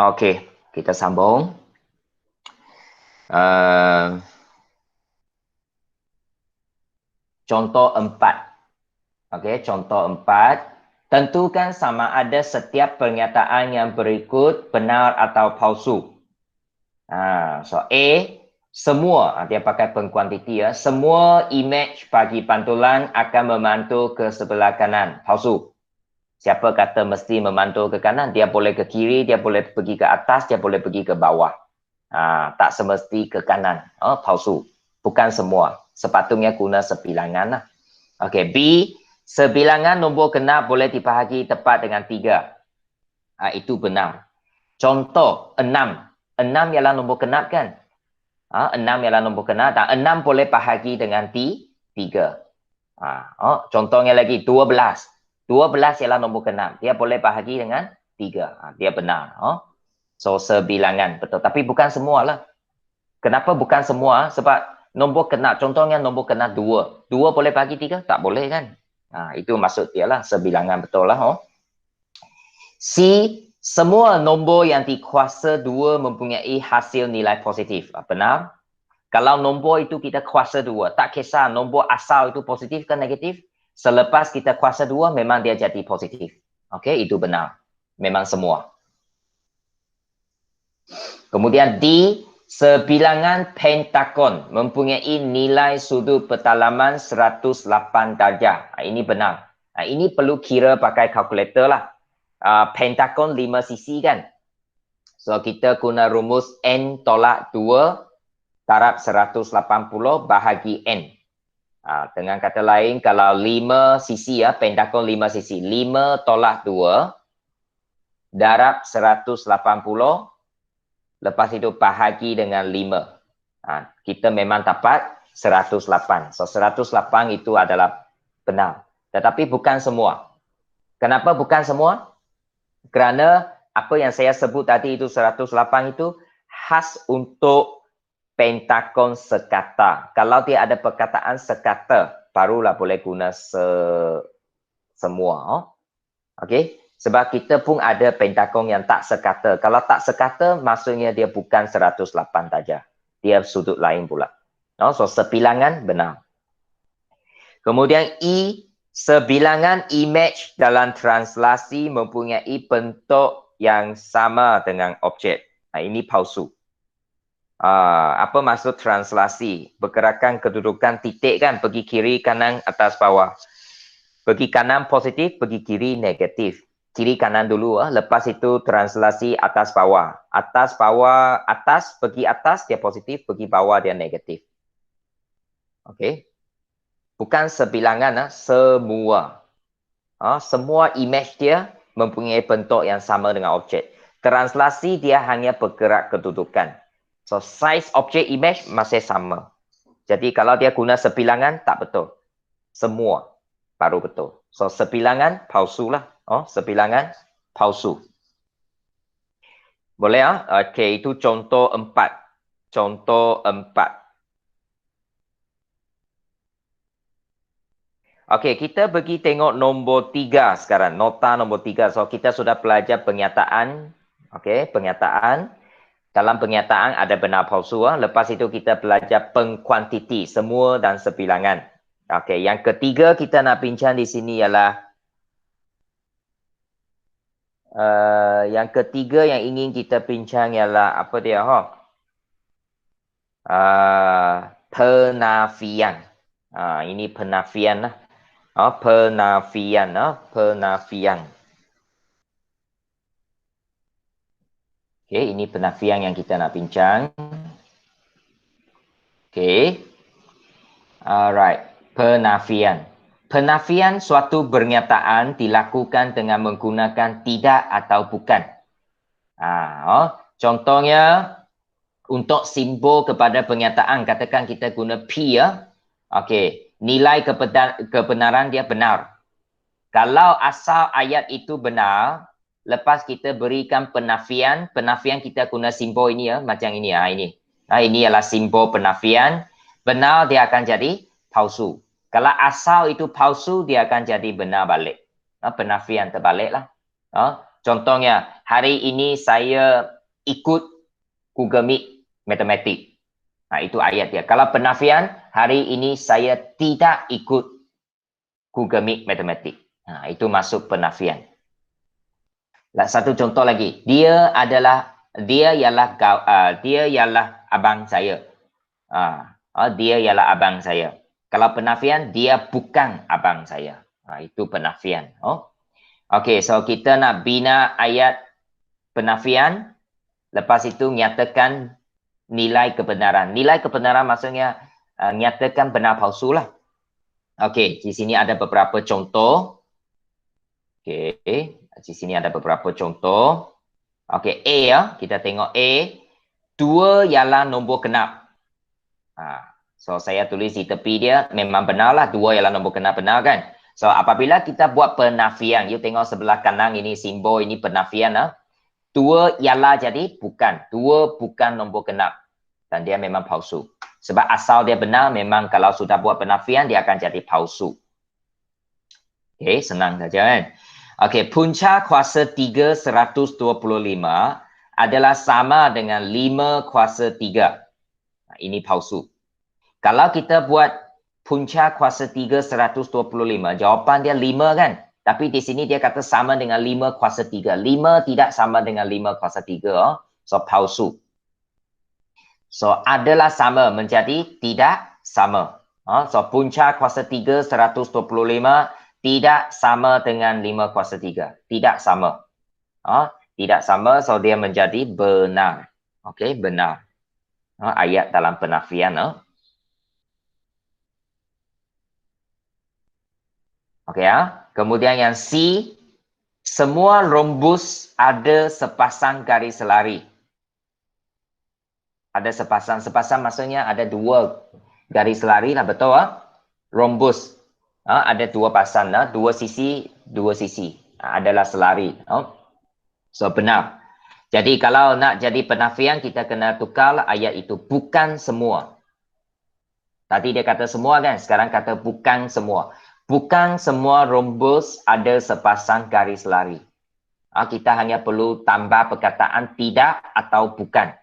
A: Okey, kita sambung. Contoh 4. Okey, contoh 4. Tentukan sama ada setiap pernyataan yang berikut benar atau palsu. So A, semua, dia pakai pengkuantiti ya, semua image bagi pantulan akan memantul ke sebelah kanan. Palsu. Siapa kata mesti memantul ke kanan? Dia boleh ke kiri, dia boleh pergi ke atas, dia boleh pergi ke bawah. Tak semesti ke kanan. Palsu. Bukan semua. Sepatutnya guna sebilangan lah. Okey, B, sebilangan nombor genap boleh dibahagi tepat dengan 3. Itu benar. Contoh 6. 6 ialah nombor genap kan? 6 ialah nombor genap dan 6 boleh bahagi dengan 3. Contohnya lagi 12. 12 ialah nombor genap. Dia boleh bahagi dengan 3. Dia benar. So, sebilangan. Betul. Tapi bukan semualah. Kenapa bukan semua? Sebab nombor genap. Contohnya nombor genap 2. 2 boleh bahagi 3? Tak boleh kan? Itu maksud dia lah. Sebilangan betul lah. C, semua nombor yang dikuasa 2 mempunyai hasil nilai positif. Benar? Kalau nombor itu kita kuasa 2, tak kisah nombor asal itu positif ke negatif, selepas kita kuasa 2, memang dia jadi positif. Okey, itu benar. Memang semua. Kemudian D, sebilangan pentagon mempunyai nilai sudut pentalaman 108 darjah. Ini benar. Ini perlu kira pakai kalkulator lah. Pentagon 5 sisi kan? So, kita guna rumus N tolak 2 darab 180 bahagi N. Dengan kata lain, kalau 5 sisi ya, pentagon 5 sisi. 5 tolak 2 darab 180, lepas itu bahagi dengan 5. Kita memang dapat 108. So, 108 itu adalah benar. Tetapi bukan semua. Kenapa bukan semua? Kerana apa yang saya sebut tadi itu 108 itu khas untuk pentagon sekata. Kalau dia ada perkataan sekata, barulah boleh guna semua. Okey? Sebab kita pun ada pentagon yang tak sekata. Kalau tak sekata, maksudnya dia bukan 108 saja. Dia sudut lain pula. So, sebilangan benar. Kemudian E, sebilangan image dalam translasi mempunyai bentuk yang sama dengan objek. Ini palsu. Apa maksud translasi? Pergerakan kedudukan titik kan, pergi kiri, kanan, atas, bawah. Pergi kanan positif, pergi kiri negatif. Kiri kanan dulu, lepas itu translasi atas bawah. Atas bawah, atas, pergi atas dia positif, pergi bawah dia negatif. Okey. Bukan sebilangan, semua. Semua image dia mempunyai bentuk yang sama dengan objek. Translasi dia hanya bergerak kedudukan. So, size objek image masih sama. Jadi, kalau dia guna sebilangan, tak betul. Semua baru betul. So, sebilangan palsu lah. Sebilangan palsu. Boleh ya? Okey, itu contoh 4. Contoh 4. Okey, kita pergi tengok nombor 3 sekarang. Nota nombor 3. So, kita sudah belajar pernyataan. Okey, pernyataan. Dalam pernyataan ada benar palsu. Lepas itu kita belajar pengkuantiti. Semua dan sebilangan. Okey, yang ketiga kita nak bincang di sini ialah yang ketiga yang ingin kita bincang ialah apa dia? Penafian. Ini penafian lah. Penafian. Penafian. Okey, ini penafian yang kita nak bincang. Okey. Alright, penafian. Penafian suatu pernyataan dilakukan dengan menggunakan tidak atau bukan. Contohnya, untuk simbol kepada pernyataan, katakan kita guna P ya. Okey, nilai kebenaran dia benar. Kalau asal ayat itu benar, lepas kita berikan penafian, penafian kita guna simbol ini ya, macam ini ya, ini. Ini ialah simbol penafian. benar dia akan jadi palsu. Kalau asal itu palsu, dia akan jadi benar balik. Penafian terbalik lah. Contohnya, hari ini saya ikut Google Meet matematik. Itu ayat dia. Kalau penafian, hari ini saya tidak ikut Google Meet matematik. Itu masuk penafian. Satu contoh lagi. Dia ialah abang saya. Dia ialah abang saya. Kalau penafian, dia bukan abang saya. Itu penafian. Okey, so kita nak bina ayat penafian. Lepas itu nyatakan nilai kebenaran. Nilai kebenaran maksudnya nyatakan benar palsu lah. Okey, di sini ada beberapa contoh. Okey, di sini ada beberapa contoh. Okey, A ya. Kita tengok A. 2 ialah nombor genap. So, saya tulis di tepi dia. Memang benar lah. 2 ialah nombor genap, benar kan? So, apabila kita buat penafian. You tengok sebelah kanan ini simbol ini penafian. 2 ialah jadi bukan. 2 bukan nombor genap. Dan dia memang palsu. Sebab asal dia benar, memang kalau sudah buat penafian, dia akan jadi palsu. Okey, senang saja kan? Okey, punca kuasa 3 125 adalah sama dengan 5 kuasa 3. Ini palsu. Kalau kita buat punca kuasa 3 125, jawapan dia 5 kan? Tapi di sini dia kata sama dengan 5 kuasa 3. 5 tidak sama dengan 5 kuasa 3. So, palsu. So, adalah sama menjadi tidak sama. So, punca kuasa 3 125 tidak sama dengan 5 kuasa 3. Tidak sama. Tidak sama, so dia menjadi benar. Okey, benar. Ayat dalam penafian. Okey ya. Kemudian yang C, semua rhombus ada sepasang garis lari. Ada sepasang maksudnya ada 2 garis lari lah, betul rhombus. Ada 2 pasang, 2 sisi, 2 sisi. Adalah selari. So, benar. Jadi, kalau nak jadi penafian, kita kena tukar ayat itu. Bukan semua. Tadi dia kata semua kan? Sekarang kata bukan semua. Bukan semua rhombus ada sepasang garis lari. Kita hanya perlu tambah perkataan tidak atau bukan.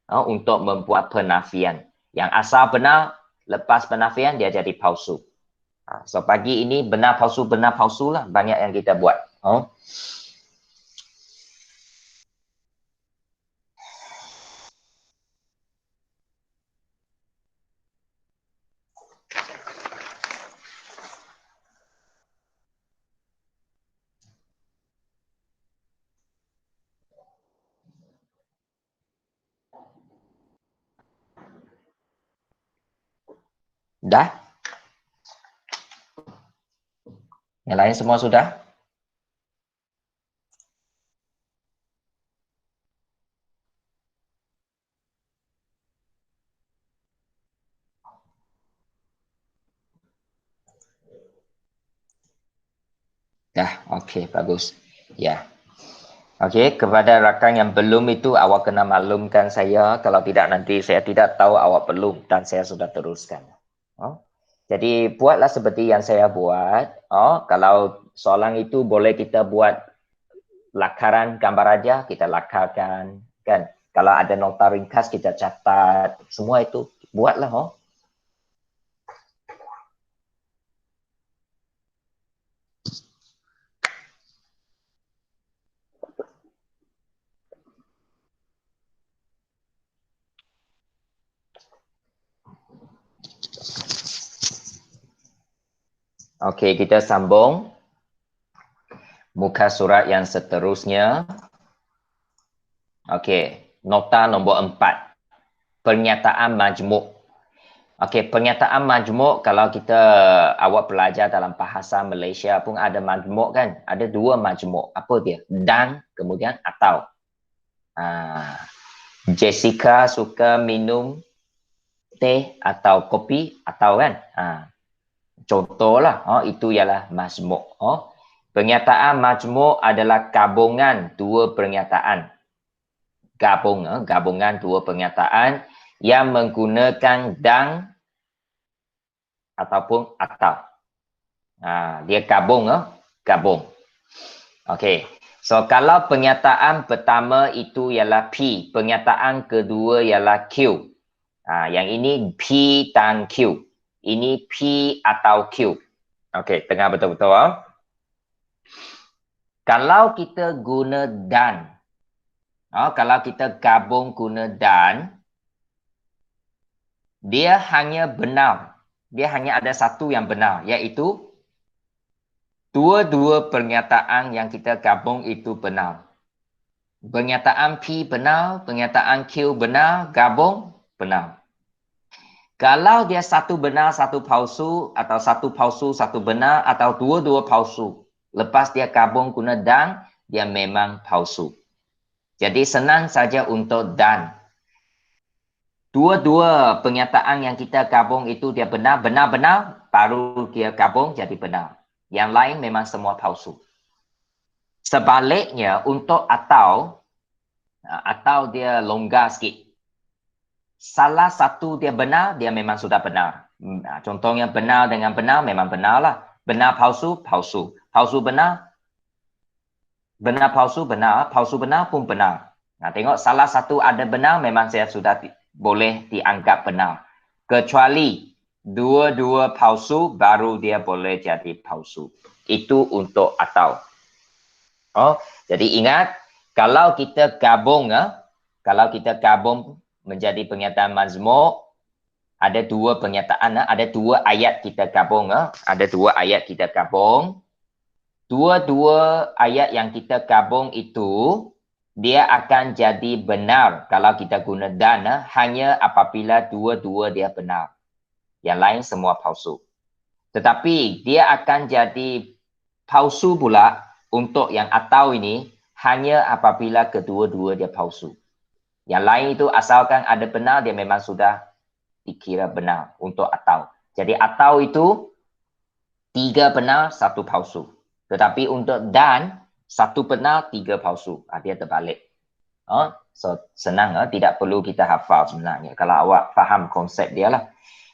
A: Untuk membuat penafian. Yang asal benar, lepas penafian dia jadi palsu. So, pagi ini benar palsu lah. Banyak yang kita buat. Dah? Yang lain semua sudah? Dah, okey, bagus. Ya. Okey, kepada rakan yang belum itu, awak kena maklumkan saya. Kalau tidak, nanti saya tidak tahu awak belum dan saya sudah teruskan. Jadi, buatlah seperti yang saya buat. Kalau soalan itu boleh kita buat lakaran gambar aja, kita lakarkan. Kan? Kalau ada nota ringkas, kita catat. Semua itu, buatlah. Okey, kita sambung. Muka surat yang seterusnya. Okey, nota nombor 4. Pernyataan majmuk. Okey, pernyataan majmuk kalau kita awak pelajar dalam bahasa Malaysia pun ada majmuk kan? Ada 2 majmuk. Apa dia? Dan kemudian atau. Jessica suka minum teh atau kopi atau kan? Contohlah, itu ialah majmuk. Pernyataan majmuk adalah gabungan 2 pernyataan. Gabungan 2 pernyataan yang menggunakan dan ataupun atau. Dia gabung, gabung. Okey. So kalau pernyataan pertama itu ialah P, pernyataan kedua ialah Q. Yang ini P dan Q. Ini P atau Q. Okey, tengah betul-betul. Kalau kita guna dan, kalau kita gabung guna dan, dia hanya benar. Dia hanya ada satu yang benar, iaitu dua-dua pernyataan yang kita gabung itu benar. Pernyataan P benar, pernyataan Q benar, gabung benar. Kalau dia satu benar, satu palsu, atau satu palsu, satu benar, atau dua-dua palsu, lepas dia gabung guna dan, dia memang palsu. Jadi senang saja untuk dan. Dua-dua pernyataan yang kita gabung itu dia benar, benar-benar, baru dia gabung jadi benar. Yang lain memang semua palsu. Sebaliknya untuk atau dia longgar sikit. Salah satu dia benar, dia memang sudah benar. Contohnya benar dengan benar, memang benar lah. Benar palsu, palsu. Palsu benar, benar palsu benar, palsu benar pun benar. Tengok salah satu ada benar, memang saya sudah boleh dianggap benar. Kecuali dua-dua palsu, baru dia boleh jadi palsu. Itu untuk atau. Jadi ingat, kalau kita gabung, menjadi pernyataan mazmuk, ada dua pernyataan, ada dua ayat kita gabung, Dua-dua ayat yang kita gabung itu, dia akan jadi benar kalau kita guna dan, hanya apabila dua-dua dia benar. Yang lain semua palsu. Tetapi dia akan jadi palsu pula untuk yang atau ini hanya apabila kedua-dua dia palsu. Yang lain itu asalkan ada benar, dia memang sudah dikira benar untuk atau. Jadi atau itu 3 benar, 1 palsu. Tetapi untuk dan, 1 benar, 3 palsu. Dia terbalik. So senang, tidak perlu kita hafal sebenarnya. Kalau awak faham konsep dia lah.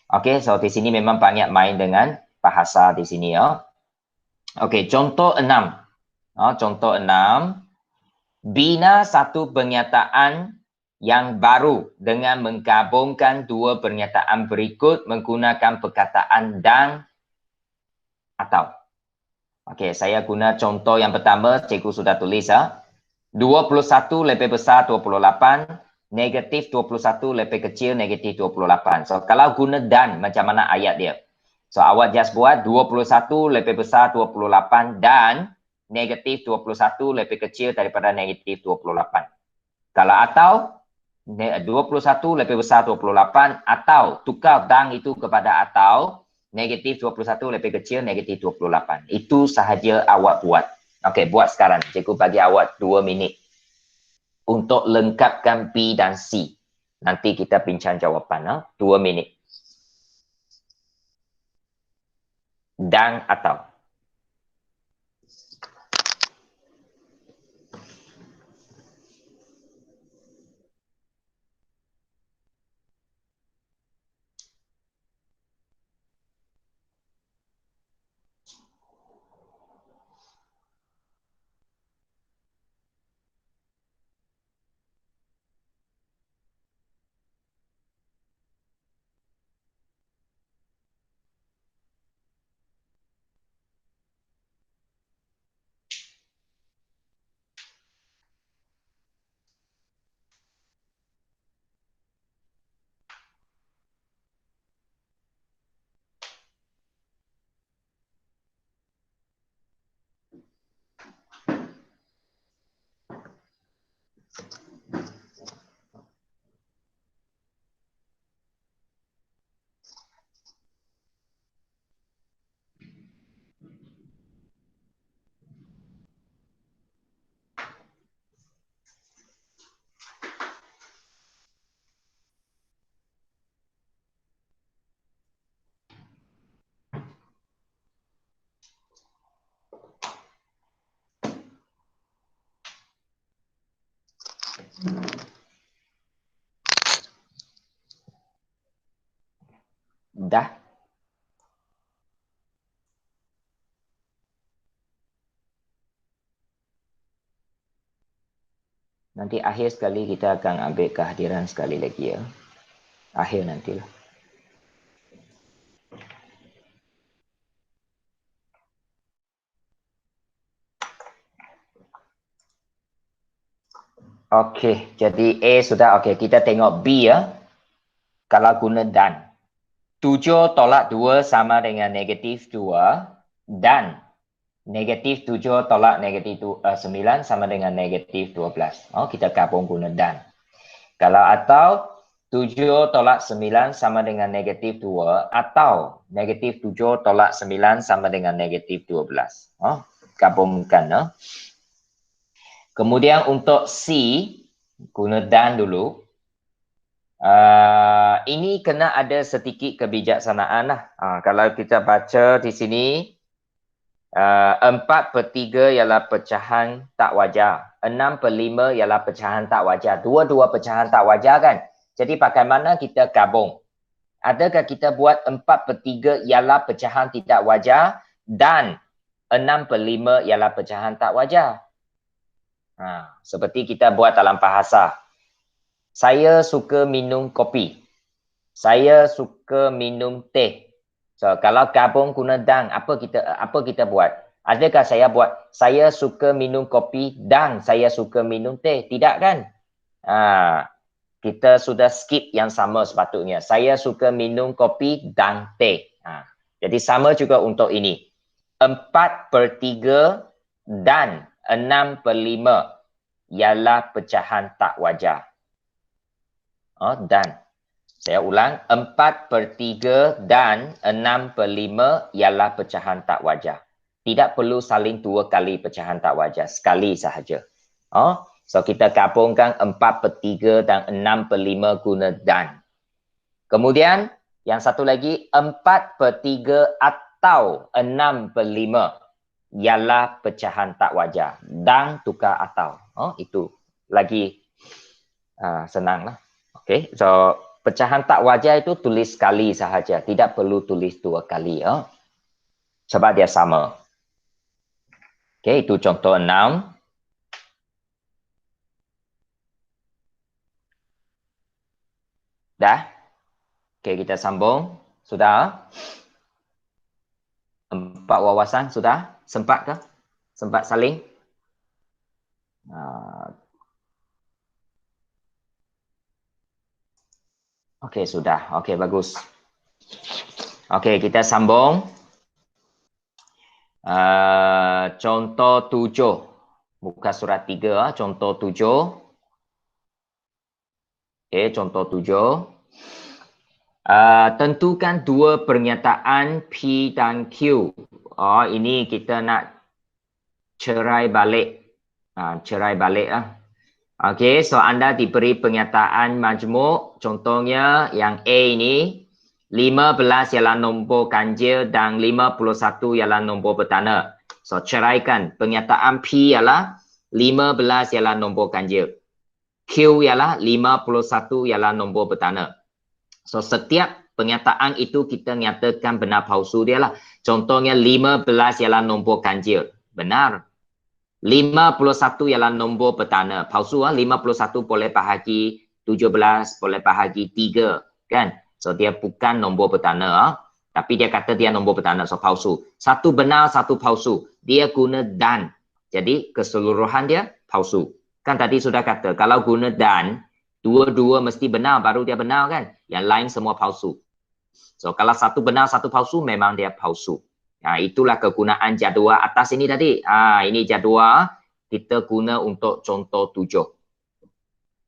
A: Okey, so di sini memang banyak main dengan bahasa di sini. Okey, contoh 6. Contoh 6. Bina satu pernyataan yang baru dengan menggabungkan dua pernyataan berikut menggunakan perkataan dan atau. Okey, saya guna contoh yang pertama, cikgu sudah tulis. 21 lebih besar 28, negatif 21 lebih kecil negatif 28. So, kalau guna dan, macam mana ayat dia? So, awak just buat 21 lebih besar 28 dan negatif 21 lebih kecil daripada negatif 28. Kalau atau, 21 lebih besar 28 atau tukar dan itu kepada atau, negatif 21 lebih kecil negatif 28. Itu sahaja awak buat. Okey, buat sekarang. Cikgu bagi awak 2 minit untuk lengkapkan B dan C. Nanti kita bincang jawapan. 2 minit. Dan atau. Dah? Nanti akhir sekali kita akan ambil kehadiran sekali lagi ya. Akhir nantilah. Okey, jadi A sudah. Okey, kita tengok B ya. Kalau guna dan. 7 tolak 2 sama dengan negatif 2 dan negatif 7 tolak negatif 9 sama dengan negatif 12. Oh, kita gabung guna dan. Kalau atau 7 tolak 9 sama dengan negatif 2 atau negatif 7 tolak 9 sama dengan negatif 12. Oh, gabungkan. No? Kemudian untuk C, guna dan dulu. Ini kena ada sedikit kebijaksanaan lah. Kalau kita baca di sini, 4/3 ialah pecahan tak wajar. 6/5 ialah pecahan tak wajar. Dua-dua pecahan tak wajar kan? Jadi bagaimana kita gabung? Adakah kita buat 4/3 ialah pecahan tidak wajar dan 6/5 ialah pecahan tak wajar? Seperti kita buat dalam bahasa. Saya suka minum kopi. Saya suka minum teh. So, kalau gabung guna dan, apa kita buat? Adakah saya buat, saya suka minum kopi dan saya suka minum teh? Tidak kan? Kita sudah skip yang sama sepatutnya. Saya suka minum kopi dan teh. Jadi sama juga untuk ini. 4/3 dan 6/5 ialah pecahan tak wajar. Dan saya ulang, 4/3 dan 6/5 ialah pecahan tak wajar. Tidak perlu saling 2 kali pecahan tak wajar, sekali sahaja. So kita gabungkan 4/3 dan 6/5 guna dan. Kemudian yang satu lagi 4/3 atau 6/5 ialah pecahan tak wajar. Dan tukar atau. Itu lagi senang lah. Okay, so pecahan tak wajar itu tulis sekali sahaja. Tidak perlu tulis 2 kali. Sebab dia sama. Okay, itu contoh 6. Dah? Okay, kita sambung. Sudah? 4 wawasan sudah? Sempat ke? Sempat saling? Okay, sudah. Okay, bagus. Okay, kita sambung. Contoh 7. Buka surat 3. Contoh 7. Okay, contoh 7. Tentukan 2 pernyataan P dan Q. Ini kita nak cerai balik. Cerai balik lah. Okey, so anda diberi pernyataan majmuk. Contohnya yang A ini, 15 ialah nombor ganjil dan 51 ialah nombor bertanda. So ceraikan. Pernyataan P ialah 15 ialah nombor ganjil. Q ialah 51 ialah nombor bertanda. So setiap pernyataan itu kita nyatakan benar palsu dia lah. Contohnya 15 ialah nombor ganjil. Benar. 51 ialah nombor bertanda. Palsu 51 boleh bahagi 17, boleh bahagi 3 kan. So dia bukan nombor bertanda. Tapi dia kata dia nombor bertanda, so palsu. Satu benar, satu palsu. Dia guna dan. Jadi keseluruhan dia palsu. Kan tadi sudah kata kalau guna dan, dua-dua mesti benar baru dia benar kan. Yang lain semua palsu. So kalau satu benar, satu palsu memang dia palsu. Itulah kegunaan jadual atas ini tadi. Ini jadual kita guna untuk contoh 7.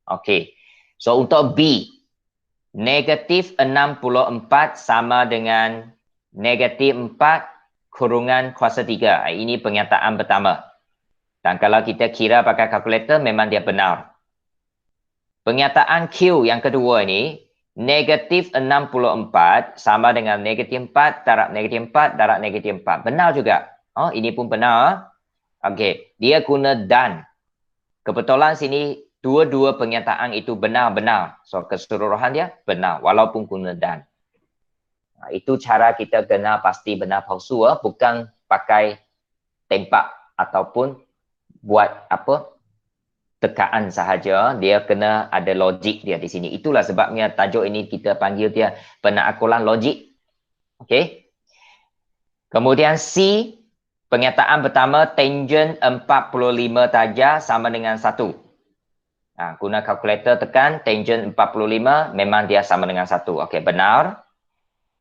A: Okey. So untuk B, negatif 64 sama dengan negatif 4 kurungan kuasa 3. Ini pernyataan pertama. Dan kalau kita kira pakai kalkulator memang dia benar. Pernyataan Q yang kedua ini, negatif 64 sama dengan negatif 4 darab negatif 4 darab negatif 4. Benar juga. Ini pun benar. Okey, dia guna dan. Kebetulan sini dua-dua pernyataan itu benar-benar. So keseluruhan dia benar walaupun guna dan. Itu cara kita kenal pasti benar palsu. Bukan pakai tempak ataupun buat apa? tekaan sahaja, dia kena ada logik dia di sini. Itulah sebabnya tajuk ini kita panggil dia penaklukan logik. Okey. Kemudian C, pernyataan pertama, tangent 45 darjah sama dengan 1. Guna kalkulator tekan, tangent 45, memang dia sama dengan 1. Okey, benar.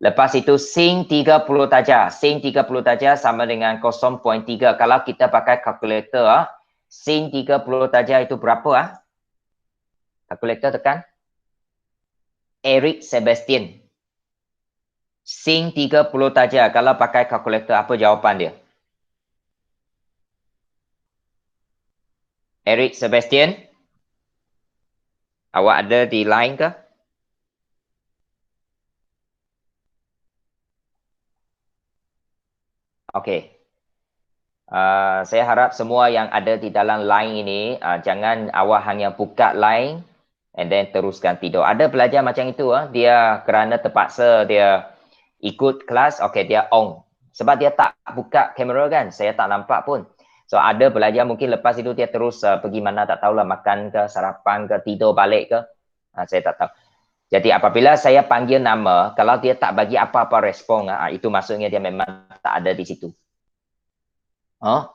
A: Lepas itu, sin 30 darjah. Sin 30 darjah sama dengan 0.3. Kalau kita pakai kalkulator, sin 30 darjah itu berapa? Kalkulator tekan. Eric Sebastian. Sin 30 darjah. Kalau pakai kalkulator, apa jawapan dia? Eric Sebastian? Awak ada di line ke? Okey. Saya harap semua yang ada di dalam line ini, jangan awak hanya buka line and then teruskan tidur. Ada pelajar macam itu, dia kerana terpaksa dia ikut kelas, okey dia on. Sebab dia tak buka kamera kan, saya tak nampak pun. So ada pelajar mungkin lepas itu dia terus pergi mana tak tahulah, makan ke, sarapan ke, tidur balik ke. Saya tak tahu. Jadi apabila saya panggil nama, kalau dia tak bagi apa-apa respon, itu maksudnya dia memang tak ada di situ. Oh,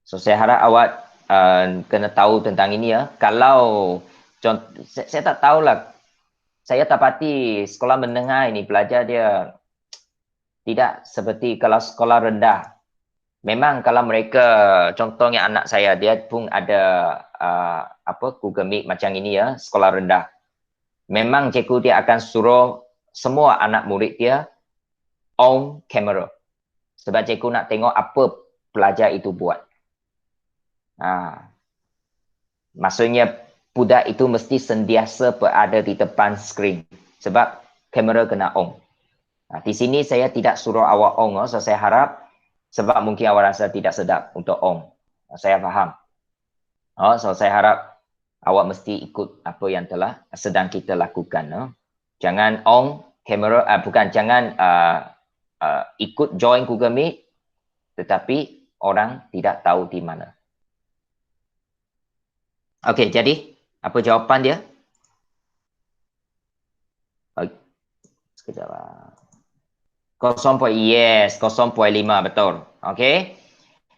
A: so saya harap awak kena tahu tentang ini ya. Kalau saya tak tahulah, saya dapati sekolah menengah ini pelajar dia tidak seperti kalau sekolah rendah. Memang kalau mereka, contohnya anak saya, dia pun ada Google Meet macam ini ya, sekolah rendah. Memang cikgu dia akan suruh semua anak murid dia on camera. Sebab cikgu nak tengok apa pelajar itu buat. Maksudnya budak itu mesti sentiasa berada di depan skrin. Sebab kamera kena on. Di sini saya tidak suruh awak on. So saya harap, sebab mungkin awak rasa tidak sedap untuk on. Saya faham. So saya harap awak mesti ikut apa yang telah sedang kita lakukan. Jangan on kamera, jangan ikut join Google Meet, tetapi orang tidak tahu di mana. Okey, jadi apa jawapan dia? Sekejap lah. 0.5 betul. Okey.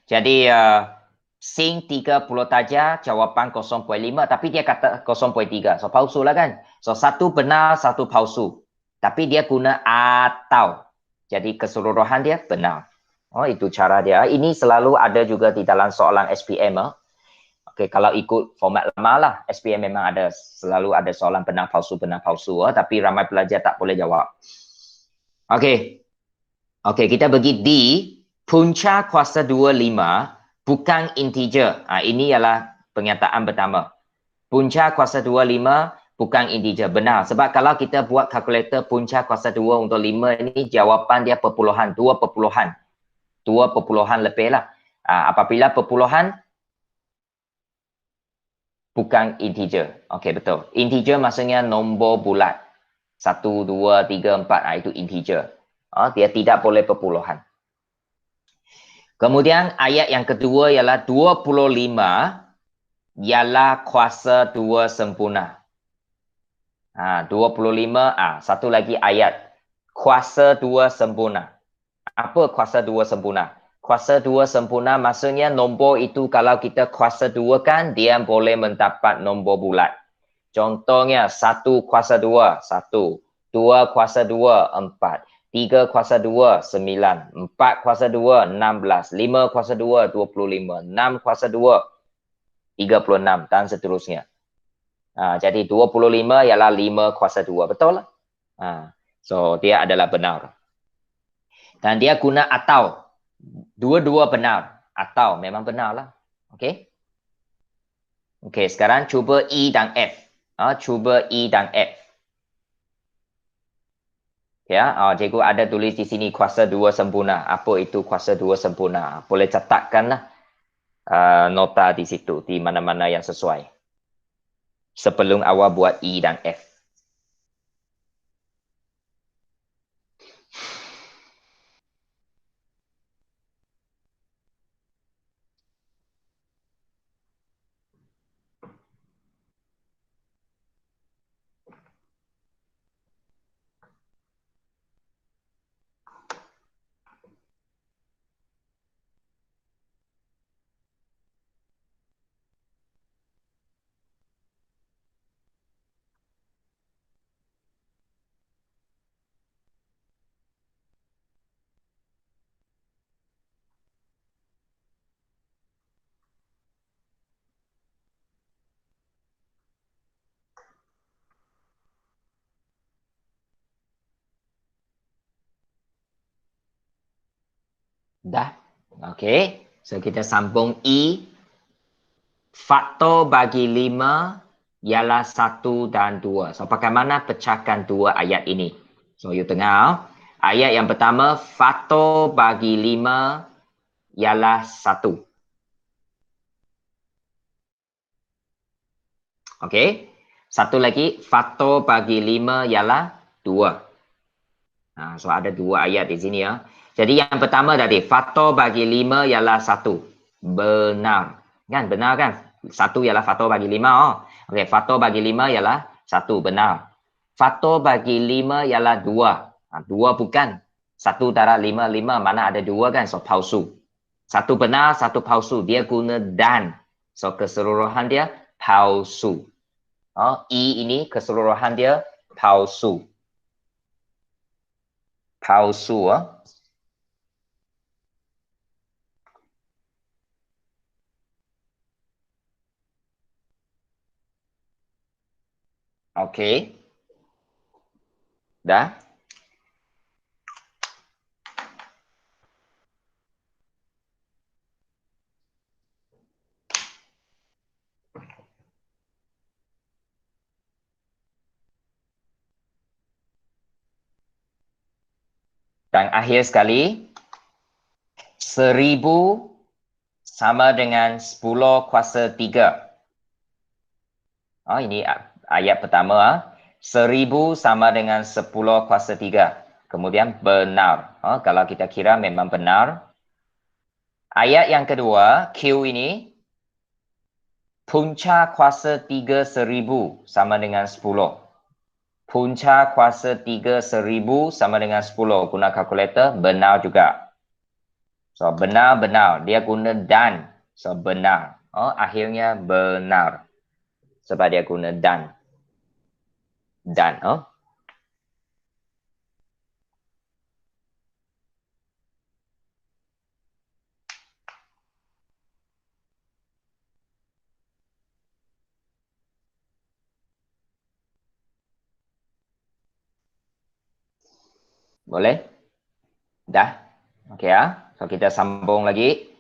A: Jadi sin 30 darjah jawapan 0.5 tapi dia kata 0.3. So palsu lah kan. So satu benar, satu palsu. Tapi dia guna atau. Jadi keseluruhan dia benar. Itu cara dia. Ini selalu ada juga di dalam soalan SPM. Okey, kalau ikut format lama lah, SPM memang ada, selalu ada soalan benar palsu, tapi ramai pelajar tak boleh jawab. Okey. Okey, kita bagi D, punca kuasa 25 bukan integer. Ini ialah pernyataan pertama. Punca kuasa 25 bukan integer. Benar. Sebab kalau kita buat kalkulator punca kuasa 2 untuk 5 ini, jawapan dia perpuluhan. 2 perpuluhan. 2 perpuluhan lebih lah. Apabila perpuluhan, bukan integer. Okey, betul. Integer maksudnya nombor bulat. 1, 2, 3, 4. Itu integer. Dia tidak boleh perpuluhan. Kemudian ayat yang kedua ialah 25 ialah kuasa 2 sempurna. 25, satu lagi ayat. Kuasa 2 sempurna. Apa kuasa 2 sempurna? Kuasa 2 sempurna maksudnya nombor itu kalau kita kuasa 2 kan, dia boleh mendapat nombor bulat. Contohnya 1 kuasa 2, 1. 2 kuasa 2, 4. 3 kuasa 2, 9. 4 kuasa 2, 16. 5 kuasa 2, 25. 6 kuasa 2, 36 dan seterusnya. Jadi 25 ialah 5 kuasa 2. Betul lah? So, dia adalah benar. Dan dia guna atau. Dua-dua benar. Atau memang benar lah. Okey? Okey, sekarang cuba E dan F. Cuba E dan F. Ya, cikgu ada tulis di sini kuasa 2 sempurna. Apa itu kuasa 2 sempurna? Boleh catatkanlah nota di situ, di mana-mana yang sesuai. Sebelum awal buat E dan F. Dah. Okey. So kita sambung E. Faktor bagi 5 ialah 1 dan 2. So bagaimana pecahkan dua ayat ini? So you tengok. Ayat yang pertama, faktor bagi 5 ialah 1. Okey. Satu lagi, faktor bagi 5 ialah 2. So ada dua ayat di sini ya. Jadi yang pertama tadi, faktor bagi 5 ialah 1. Benar. Kan? Benar kan? 1 ialah faktor bagi 5. Oh. Okey, faktor bagi 5 ialah 1. Benar. Faktor bagi 5 ialah 2. 2 bukan. 1 darab 5, 5. Mana ada 2 kan? So palsu. 1 benar, 1 palsu. Dia guna dan. So keseluruhan dia palsu. E ini keseluruhan dia palsu. Palsu. Okey. Dah. Dan akhir sekali, 1000 sama dengan 10 kuasa 3. Ini ayat pertama. 1000 sama dengan 10 kuasa 3. Kemudian benar. Kalau kita kira memang benar. Ayat yang kedua, Q ini, punca kuasa 3 1000 sama dengan 10. Punca kuasa 3 1000 sama dengan 10. Guna kalkulator, benar juga. So, benar-benar. Dia guna dan. So, benar. Akhirnya benar. Sebab dia guna dan. Dan. Boleh? Dah? Okey ya. So, kita sambung lagi.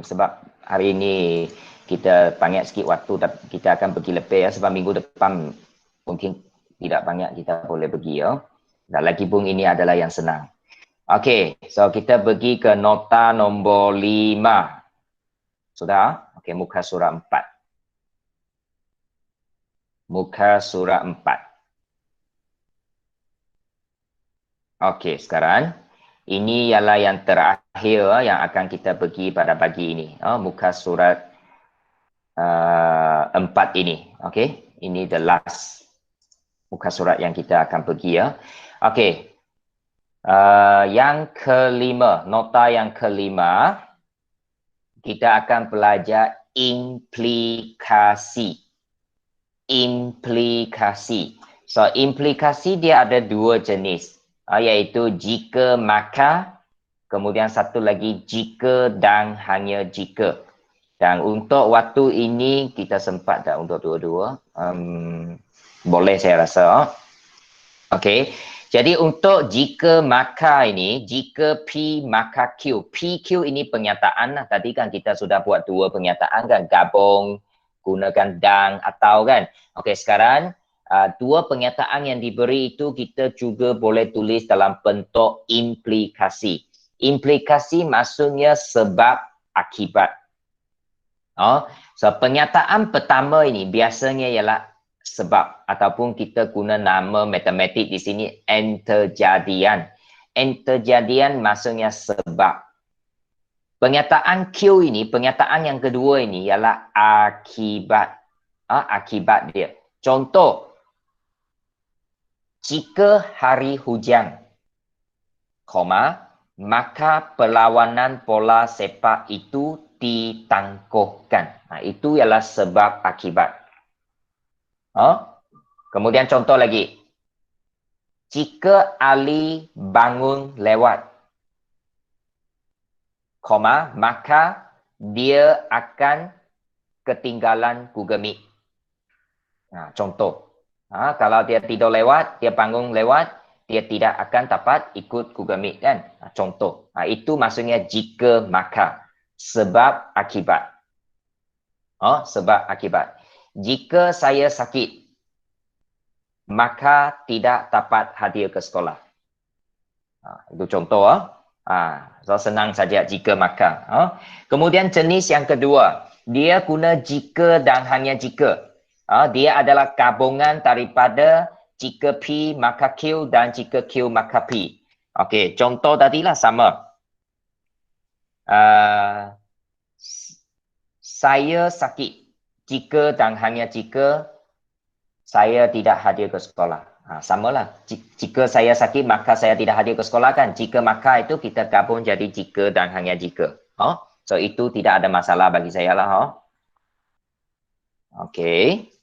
A: Sebab hari ini kita banyak sikit waktu. Kita akan pergi lebih ya. Sebab minggu depan mungkin tidak banyak kita boleh pergi ya. Dan lagi pun ini adalah yang senang. Okey. So, kita pergi ke nota nombor 5. Sudah? Okey, muka surat 4. Muka surat 4. Okey, sekarang ini ialah yang terakhir yang akan kita pergi pada pagi ini. Muka surat 4 ini. Okey, ini the last muka surat yang kita akan pergi ya. Okey, yang kelima, nota yang kelima, kita akan belajar implikasi. Implikasi. So, implikasi dia ada dua jenis. Iaitu jika maka, kemudian satu lagi jika dan hanya jika. Dan untuk waktu ini kita sempat tak untuk dua-dua? Boleh saya rasa. Okey. Jadi untuk jika maka ini, jika P maka Q. PQ ini pernyataan lah. Tadi kan kita sudah buat dua pernyataan kan. Gabung, gunakan dan atau kan. Okey, sekarang dua pernyataan yang diberi itu kita juga boleh tulis dalam bentuk implikasi. Implikasi maksudnya sebab akibat. So pernyataan pertama ini biasanya ialah sebab ataupun kita guna nama matematik di sini enterjadian. Enterjadian maksudnya sebab. Pernyataan Q ini, pernyataan yang kedua ini ialah akibat. Akibat dia. Contoh, jika hari hujan, maka perlawanan bola sepak itu ditangguhkan. Itu ialah sebab akibat. Kemudian contoh lagi. Jika Ali bangun lewat, maka dia akan ketinggalan Google Meet. Contoh. Kalau dia tidur lewat, dia bangun lewat, dia tidak akan dapat ikut Google Meet kan. Contoh. Itu maksudnya jika maka. Sebab akibat. Sebab akibat. Jika saya sakit, maka tidak dapat hadir ke sekolah. Itu contoh. So senang saja jika maka. Kemudian jenis yang kedua, dia guna jika dan hanya jika. Dia adalah gabungan daripada jika P maka Q dan jika Q maka P. Okey, contoh tadilah sama. Saya sakit jika dan hanya jika saya tidak hadir ke sekolah. Samalah. Jika saya sakit, maka saya tidak hadir ke sekolah kan. Jika maka itu kita gabung jadi jika dan hanya jika. So itu tidak ada masalah bagi saya lah. Okey.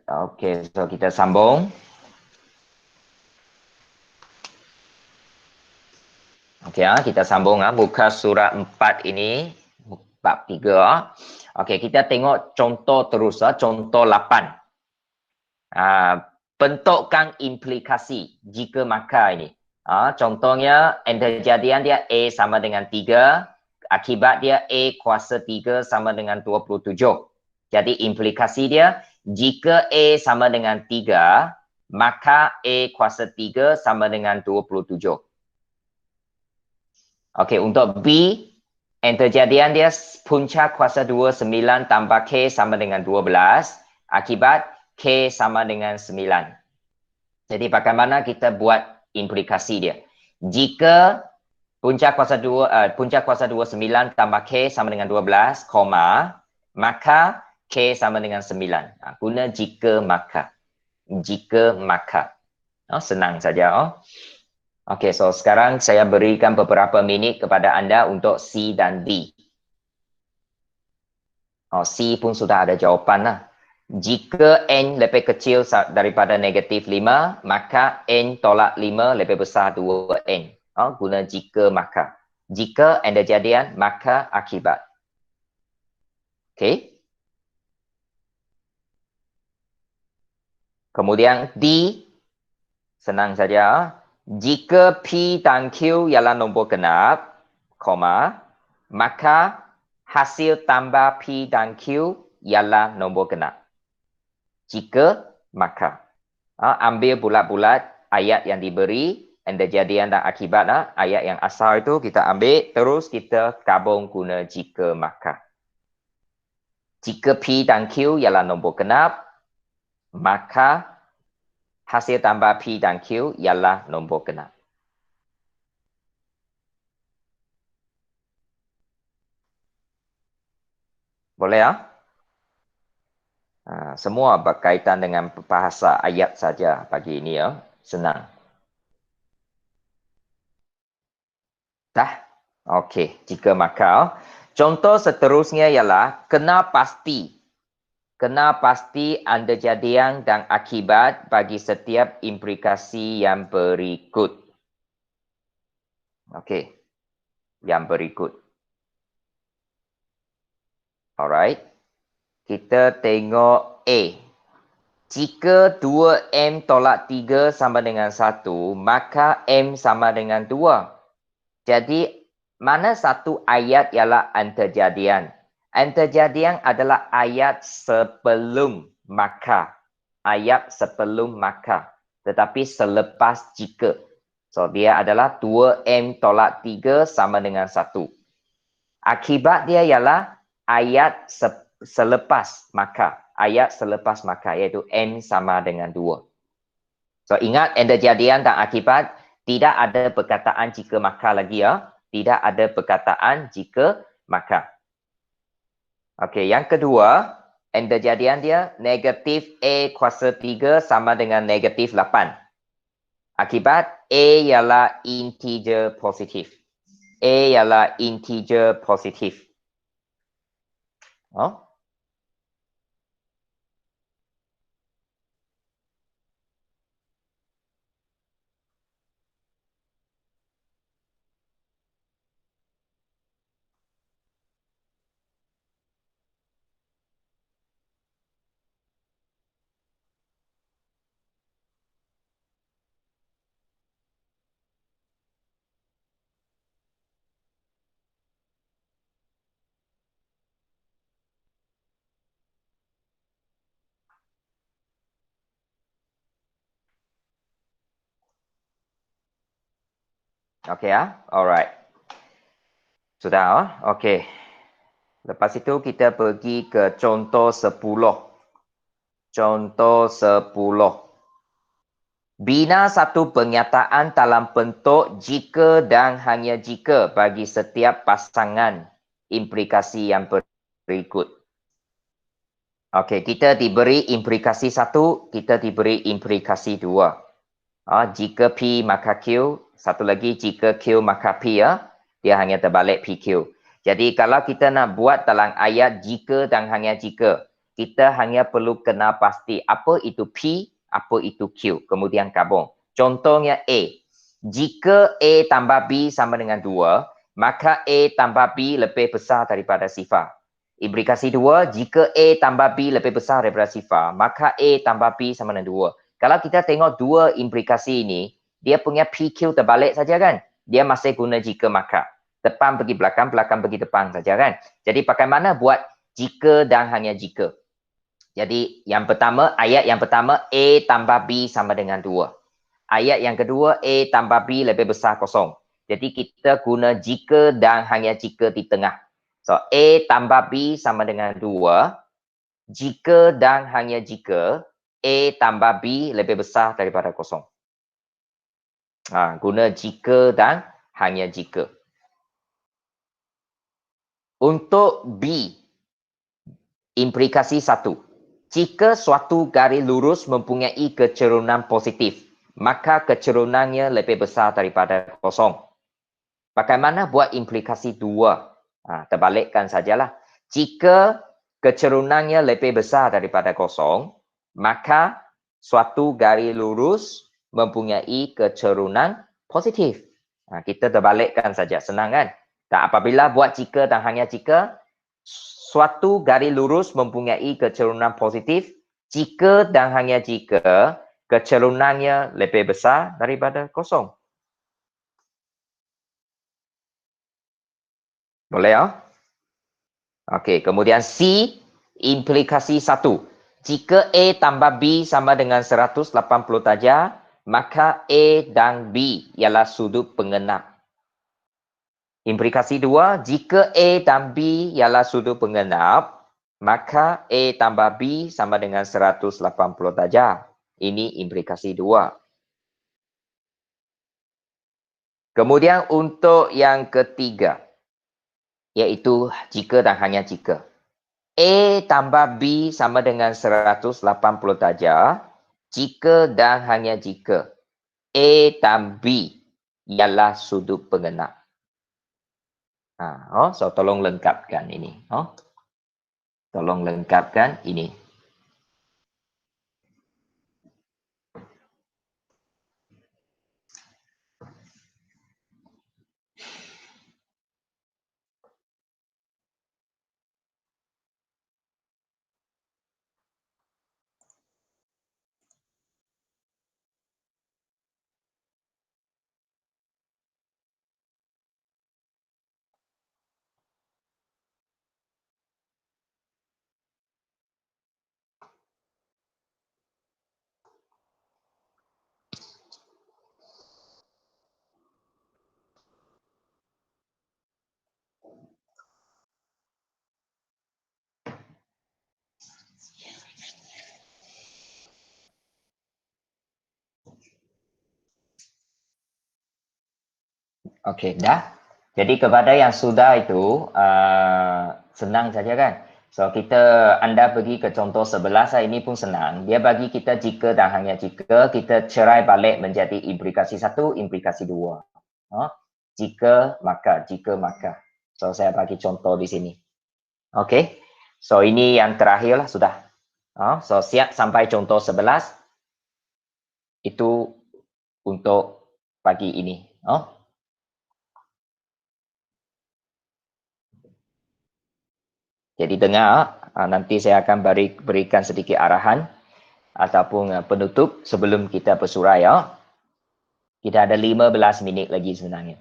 A: Okey, so kita sambung. Okey, kita sambung muka surat 4 ini. Bab 3. Okey, kita tengok contoh terus. Contoh 8. Bentukkan implikasi jika maka ini. Contohnya, kejadian dia A sama dengan 3. Akibat dia A kuasa 3 sama dengan 27. Jadi implikasi dia, jika A sama dengan 3, maka A kuasa 3 sama dengan 27. Okey, untuk B, kejadian dia punca kuasa 2, 9 tambah K sama dengan 12. Akibat K sama dengan 9. Jadi bagaimana kita buat implikasi dia? Jika punca kuasa 2, 9 tambah K sama dengan 12, maka K sama dengan 9. Guna jika maka. Jika maka. Senang saja. Okey, so sekarang saya berikan beberapa minit kepada anda untuk C dan D. C pun sudah ada jawapan lah. Jika N lebih kecil daripada negatif 5, maka N tolak 5 lebih besar 2N. Guna jika maka. Jika N kejadian, maka akibat. Okey. Kemudian D, senang saja. Jika P dan Q ialah nombor genap, maka hasil tambah P dan Q ialah nombor genap. Jika maka. Ambil bulat-bulat ayat yang diberi, kejadian dan akibat. Ayat yang asal itu kita ambil, terus kita gabung guna jika maka. Jika P dan Q ialah nombor genap, maka hasil tambah P dan Q ialah nombor genap. Boleh semua berkaitan dengan bahasa ayat saja pagi ini senang. Dah? Okey, jika maka. Contoh seterusnya ialah kena pasti. Kena pasti kejadian dan akibat bagi setiap implikasi yang berikut. Okey. Yang berikut. Alright. Kita tengok A. Jika 2M tolak 3 sama dengan 1, maka M sama dengan 2. Jadi, mana satu ayat ialah kejadian? Kejadian adalah ayat sebelum maka. Ayat sebelum maka. Tetapi selepas jika. So, dia adalah 2M tolak 3 sama dengan 1. Akibat dia ialah ayat selepas maka. Ayat selepas maka, iaitu M sama dengan 2. So, ingat kejadian dan akibat tidak ada perkataan jika maka lagi Tidak ada perkataan jika maka. Okey, yang kedua, kejadian dia negatif A kuasa 3 sama dengan negatif 8. Akibat A ialah integer positif. A ialah integer positif. Okey ya? Alright. Sudah okey. Lepas itu kita pergi ke contoh 10. Contoh 10. Bina satu pernyataan dalam bentuk jika dan hanya jika bagi setiap pasangan implikasi yang berikut. Okey, kita diberi implikasi 1, kita diberi implikasi 2. Jika P maka Q, satu lagi jika Q maka P ya. Dia hanya terbalik PQ. Jadi kalau kita nak buat dalam ayat jika dan hanya jika, kita hanya perlu kenal pasti apa itu P, apa itu Q, kemudian gabung. Contohnya A. Jika A tambah B sama dengan 2, maka A tambah B lebih besar daripada sifar. Implikasi 2, jika A tambah B lebih besar daripada sifar, maka A tambah B sama dengan 2. Kalau kita tengok dua implikasi ini, dia punya PQ terbalik saja kan? Dia masih guna jika maka. Depan pergi belakang, belakang pergi depan saja kan? Jadi bagaimana buat jika dan hanya jika? Jadi yang pertama, ayat yang pertama, A tambah B sama dengan 2. Ayat yang kedua, A tambah B lebih besar kosong. Jadi kita guna jika dan hanya jika di tengah. So, A tambah B sama dengan 2. Jika dan hanya jika, A tambah B lebih besar daripada kosong. Guna jika dan hanya jika. Untuk B, implikasi 1. Jika suatu garis lurus mempunyai kecerunan positif, maka kecerunannya lebih besar daripada kosong. Bagaimana buat implikasi 2? Terbalikkan sajalah. Jika kecerunannya lebih besar daripada kosong, maka suatu garis lurus mempunyai kecerunan positif. Kita terbalikkan saja, senang kan? Dan apabila buat jika dan hanya jika, suatu garis lurus mempunyai kecerunan positif, jika dan hanya jika kecerunannya lebih besar daripada kosong. Boleh ya? Okey, kemudian C, implikasi 1. Jika A tambah B sama dengan 180 darjah, maka A dan B ialah sudut pengenap. Implikasi 2, jika A dan B ialah sudut pengenap, maka A tambah B sama dengan 180 darjah. Ini implikasi 2. Kemudian untuk yang ketiga, iaitu jika dan hanya jika. A tambah B sama dengan 180 darjah jika dan hanya jika A dan B ialah sudut pengenap. So tolong lengkapkan ini. Tolong lengkapkan ini. Okey, dah. Jadi kepada yang sudah itu, senang saja kan? So, anda pergi ke contoh 11, ini pun senang. Dia bagi kita jika dan hanya jika, kita cerai balik menjadi implikasi 1, implikasi 2. Jika, maka, jika, maka. So, saya bagi contoh di sini. Okey. So, ini yang terakhir lah, sudah. So, siap sampai contoh 11. Itu untuk pagi ini. Jadi dengar, nanti saya akan berikan sedikit arahan ataupun penutup sebelum kita bersurai. Kita ada 15 minit lagi sebenarnya.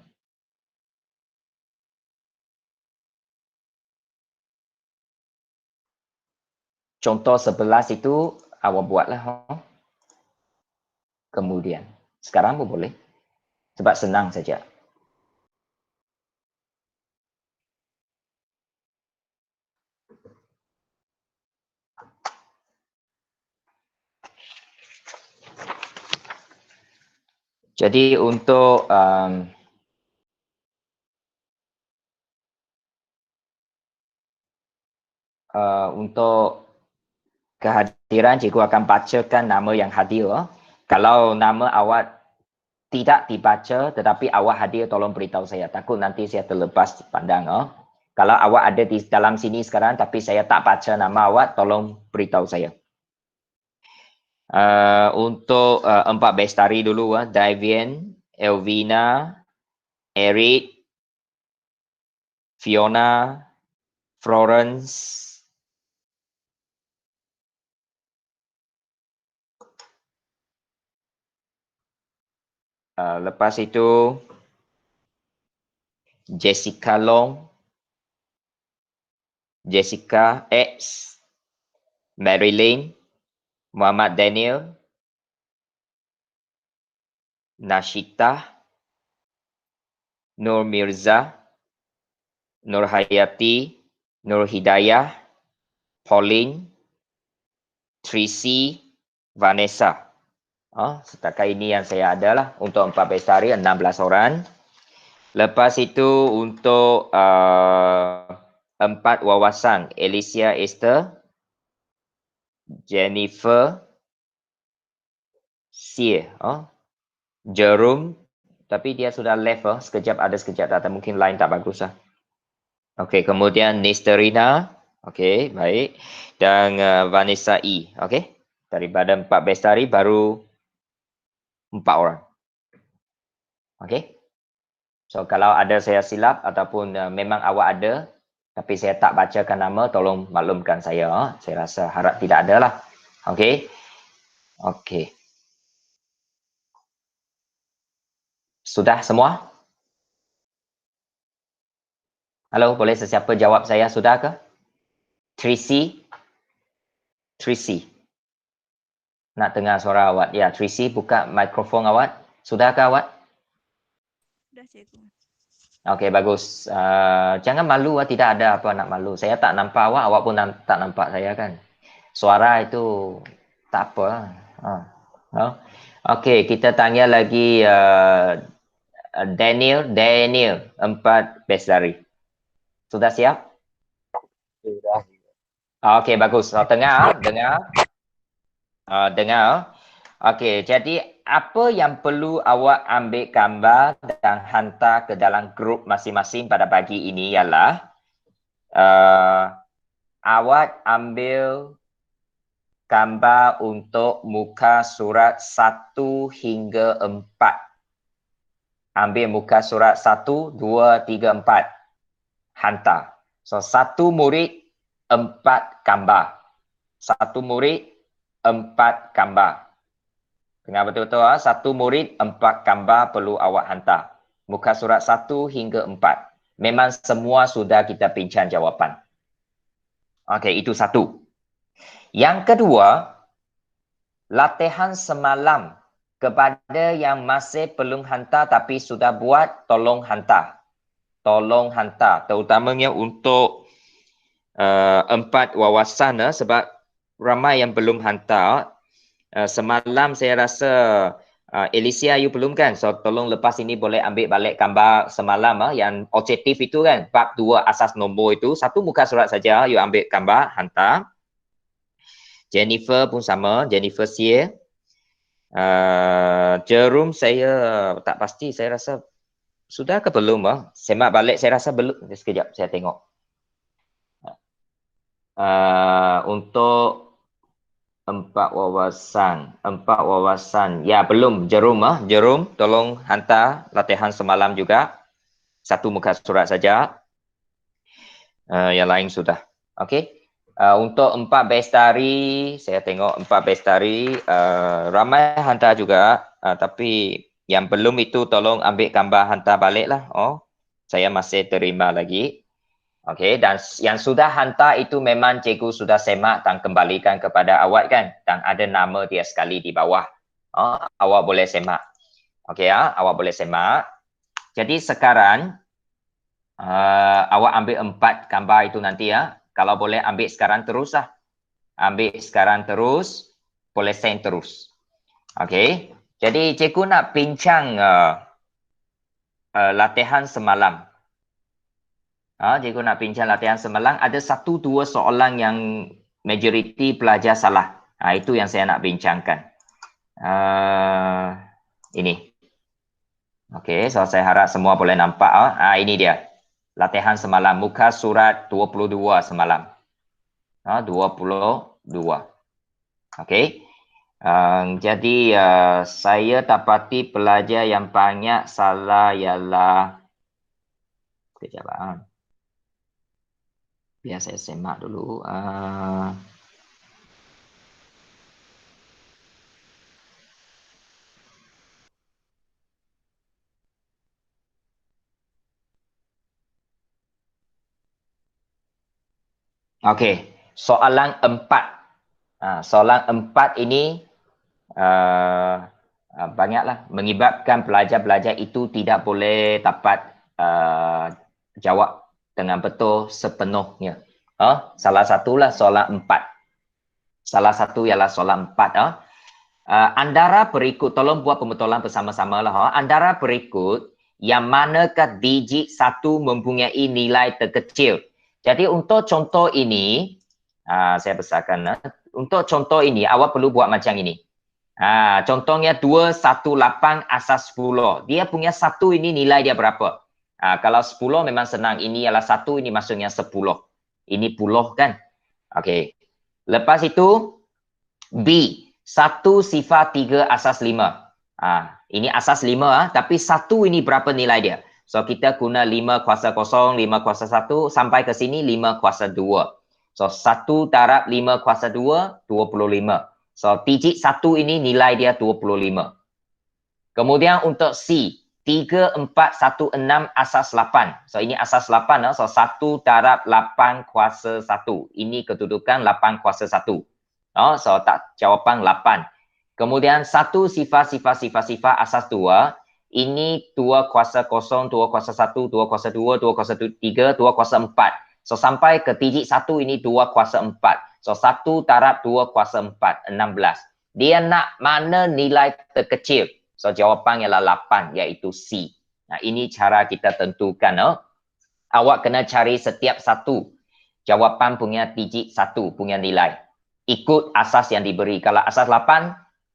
A: Contoh 11 itu awak buatlah. Kemudian, sekarang pun boleh. Sebab senang saja. Jadi untuk untuk kehadiran, cikgu akan bacakan nama yang hadir. Kalau nama awak tidak dibaca tetapi awak hadir, tolong beritahu saya. Takut nanti saya terlepas pandang. Kalau awak ada di dalam sini sekarang tapi saya tak baca nama awak, tolong beritahu saya. Untuk empat bestari dulu, Davian, Elvina, Eric, Fiona, Florence, lepas itu Jessica Long, Jessica X, Marilyn, Muhammad Daniel, Nashita, Nur Mirza, Nur Hayati, Nur Hidayah, Pauline, Tracy, Vanessa. Setakat ini yang saya ada lah untuk 4 bestari, 16 orang. Lepas itu untuk 4 wawasan, Alicia Esther, Jennifer, Sia, Jerome, tapi dia sudah left, sekejap ada sekejap datang, mungkin line tak bagus lah. Okey, kemudian Nesterina, okey, baik, dan Vanessa E, okey. Daripada 4 bestari baru 4 orang. Okey. So kalau ada saya silap ataupun memang awak ada tapi saya tak bacakan nama, tolong maklumkan saya. Saya rasa harap tidak ada lah. Okey. Okey. Sudah semua? Halo, boleh sesiapa jawab saya, sudah ke? Tracy? Tracy. Nak dengar suara awak. Ya, Tracy, buka mikrofon awak. Sudah ke awak?
B: Sudah, cikgu.
A: Okey, bagus. Jangan malu, tidak ada apa nak malu. Saya tak nampak awak, awak pun tak nampak saya kan. Suara itu tak apa. Okey, kita tanya lagi Daniel, 4 bestari. Sudah siap?
C: Sudah.
A: Okey, bagus. Dengar. Okey, jadi apa yang perlu awak ambil gambar dan hantar ke dalam grup masing-masing pada pagi ini ialah awak ambil gambar untuk muka surat 1 hingga 4. Ambil muka surat 1, 2, 3, 4. Hantar. So, 1 murid, 4 gambar. 1 murid, 4 gambar. Dengar betul-betul, 1 murid, 4 gambar perlu awak hantar. Muka surat 1 hingga 4. Memang semua sudah kita bincang jawapan. Okey, itu 1. Yang kedua, latihan semalam kepada yang masih belum hantar tapi sudah buat, tolong hantar. Tolong hantar, terutamanya untuk 4 wawasan sebab ramai yang belum hantar. Semalam saya rasa Alicia you belum kan, so tolong lepas ini boleh ambil balik gambar semalam yang objektif itu kan, bab 2 asas nombor itu, 1 muka surat saja you ambil gambar hantar. Jennifer pun sama, Jennifer Sia. Jerome saya tak pasti, saya rasa sudah ke belum? Semak balik, saya rasa belum. Sekejap, saya tengok. Untuk 4 wawasan. Ya, belum. Jerome, tolong hantar latihan semalam juga. 1 muka surat saja. Yang lain sudah. Okey. Untuk 4 bestari, saya tengok 4 bestari, ramai hantar juga. Tapi yang belum itu tolong ambil gambar hantar balik lah. Saya masih terima lagi. Okey, dan yang sudah hantar itu memang cikgu sudah semak dan kembalikan kepada awak kan. Dan ada nama dia sekali di bawah. Awak boleh semak. Okey awak boleh semak. Jadi sekarang awak ambil 4 gambar itu nanti Kalau boleh ambil sekarang terus lah. Ambil sekarang terus, boleh send terus. Okey. Jadi cikgu nak bincang latihan semalam. Cikgu nak bincang latihan semalam. Ada 1-2 soalan yang majoriti pelajar salah. Itu yang saya nak bincangkan. Ini. Okey, so saya harap semua boleh nampak. Ini dia. Latihan semalam. Muka surat 22 semalam. 22. Okey. Jadi saya dapati pelajar yang banyak salah ialah kejap. Biar saya semak dulu. Okey, soalan 4. Soalan 4 ini banyaklah mengibatkan pelajar-pelajar itu tidak boleh dapat jawab dengan betul sepenuhnya. Salah satulah soalan 4. Salah satu ialah soalan 4. Antara berikut, tolong buat pembetulan bersama-sama lah. Antara berikut, yang manakah digit 1 mempunyai nilai terkecil? Jadi untuk contoh ini, saya besarkan. Untuk contoh ini, awak perlu buat macam ini. Contohnya 218 asas 10. Dia punya 1 ini nilai dia berapa? Kalau 10 memang senang. Ini ialah 1, ini maksudnya 10. Ini puluh kan? Okey. Lepas itu, B. 1 sifar 3 asas 5. Ini asas 5, tapi 1 ini berapa nilai dia? So, kita guna 5 kuasa 0, 5 kuasa 1, sampai ke sini 5 kuasa 2. So, 1 darab 5 kuasa 2, 25. So, digit 1 ini nilai dia 25. Kemudian untuk C, 3, 4, 1, 6 asas 8. So, ini asas 8. So, 1 darab 8 kuasa 1. Ini kedudukan 8 kuasa 1. So, tak jawapan 8. Kemudian 1 sifar asas 2. Ini 2 kuasa 0, 2 kuasa 1, 2 kuasa 2, 2 kuasa 3, 2 kuasa 4. So, sampai ke digit 1 ini 2 kuasa 4. So, 1 darab 2 kuasa 4, 16. Dia nak mana nilai terkecil? So, jawapan ialah 8, iaitu C. Ini cara kita tentukan. Awak kena cari setiap satu jawapan punya digit 1 punya nilai. Ikut asas yang diberi. Kalau asas 8,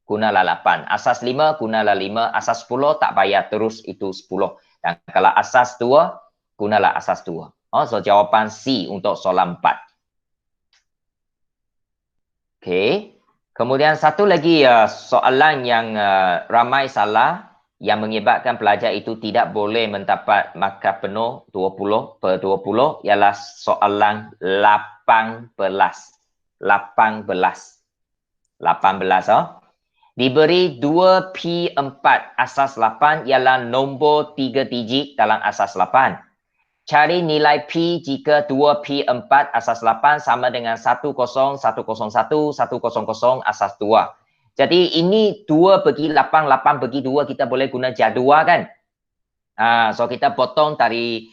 A: gunalah 8. Asas 5, gunalah 5. Asas 10, tak payah terus itu 10. Dan kalau asas 2, gunalah asas 2. So, jawapan C untuk soalan 4. Okey. Kemudian satu lagi soalan yang ramai salah yang mengibatkan pelajar itu tidak boleh mendapat markah penuh 20/20 ialah soalan 18. 18. Diberi 2P4 asas 8 ialah nombor 3 digit dalam asas 8. Cari nilai P jika 2P4 asas 8 sama dengan 10, 101, 100 asas 2. Jadi ini 2 bagi 8, 8 bagi 2 kita boleh guna jadual kan? So kita potong dari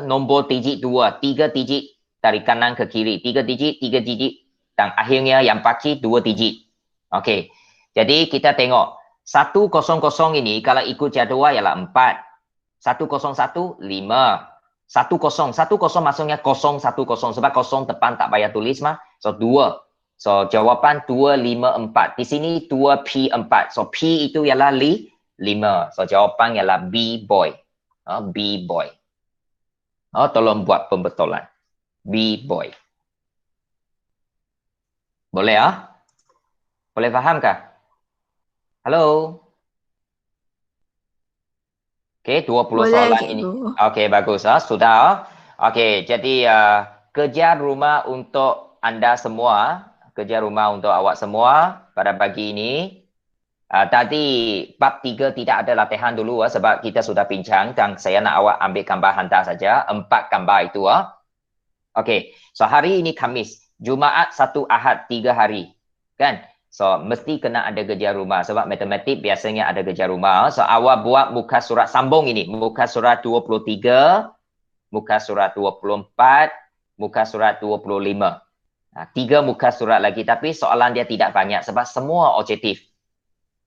A: nombor digit 2, 3 digit dari kanan ke kiri, 3 digit, 3 digit dan akhirnya yang pasti 2 digit. Okey. Jadi kita tengok 100 ini kalau ikut jadual ialah 4. 101, 5. 10 maksudnya 010 sebab 0 depan tak payah tulis mah. So 2. So jawapan 254. Di sini 2P4. So P itu ialah 5. So jawapan ialah B boy. B boy. Tolong buat pembetulan. B boy. Boleh Boleh fahamkah? Halo? Okey, 20
B: Boleh,
A: soalan
B: cikgu.
A: ini. Okey, bagus. Sudah. Okey, jadi kerja rumah untuk anda semua. Kerja rumah untuk awak semua pada pagi ini. Tadi bab 3 tidak ada latihan dulu sebab kita sudah bincang dan saya nak awak ambil gambar hantar saja. 4 gambar itu. Okey, so hari ini Khamis. Jumaat, 1 Ahad, 3 hari. Kan? So, mesti kena ada kerja rumah. Sebab matematik biasanya ada kerja rumah. So, awak buat muka surat sambung ini. Muka surat 23, muka surat 24, muka surat 25. 3 muka surat lagi. Tapi soalan dia tidak banyak sebab semua objektif.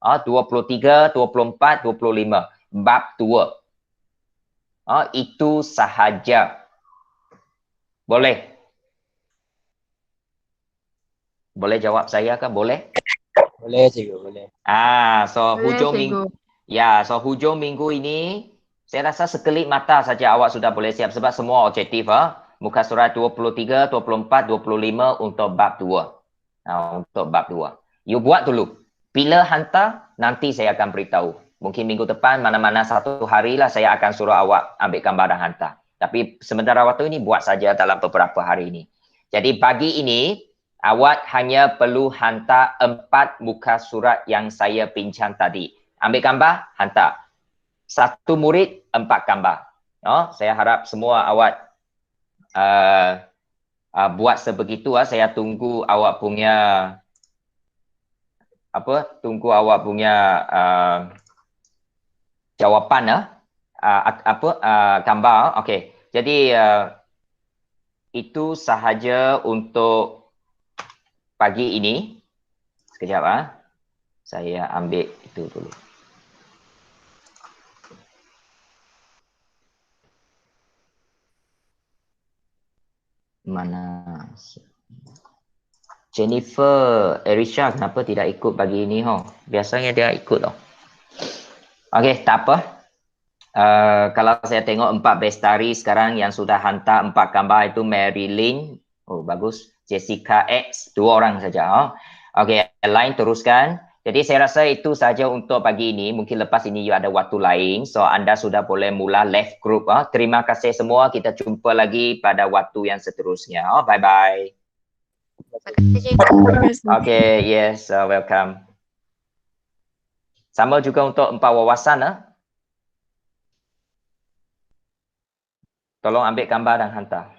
A: 23, 24, 25. Bab 2. Itu sahaja. Boleh? Boleh jawab saya ke? Boleh?
C: Boleh cikgu, boleh.
A: So
D: Boleh,
A: hujung minggu.
D: cikgu.
A: Ya, so hujung minggu ini saya rasa sekelip mata saja awak sudah boleh siap sebab semua objektif muka surat 23, 24, 25 untuk bab 2. Untuk bab 2. You buat dulu. Bila hantar nanti saya akan beritahu. Mungkin minggu depan mana-mana satu hari lah saya akan suruh awak ambil gambar dan hantar. Tapi sementara waktu ini buat saja dalam beberapa hari ini. Jadi pagi ini awak hanya perlu hantar 4 muka surat yang saya bincang tadi. Ambil gambar, hantar. 1 murid, 4 gambar. Saya harap semua awak buat sebegitu. Saya tunggu awak punya jawapan gambar. Okey. Jadi itu sahaja untuk pagi ini. Sekejap saya ambil itu dulu. Mana Jennifer Erisha kenapa tidak ikut pagi ini biasanya dia ikut Okey, tak apa. Kalau saya tengok 4 bestari sekarang yang sudah hantar 4 gambar itu Marilyn, bagus, Jessica X, 2 orang saja. Okey, lain teruskan. Jadi saya rasa itu saja untuk pagi ini. Mungkin lepas ini you ada waktu lain. So anda sudah boleh mula left group. Terima kasih semua. Kita jumpa lagi pada waktu yang seterusnya. Bye-bye.
D: Terima kasih, cikgu.
A: Okay, yes, welcome. Sama juga untuk 4 wawasan. Tolong ambil gambar dan hantar.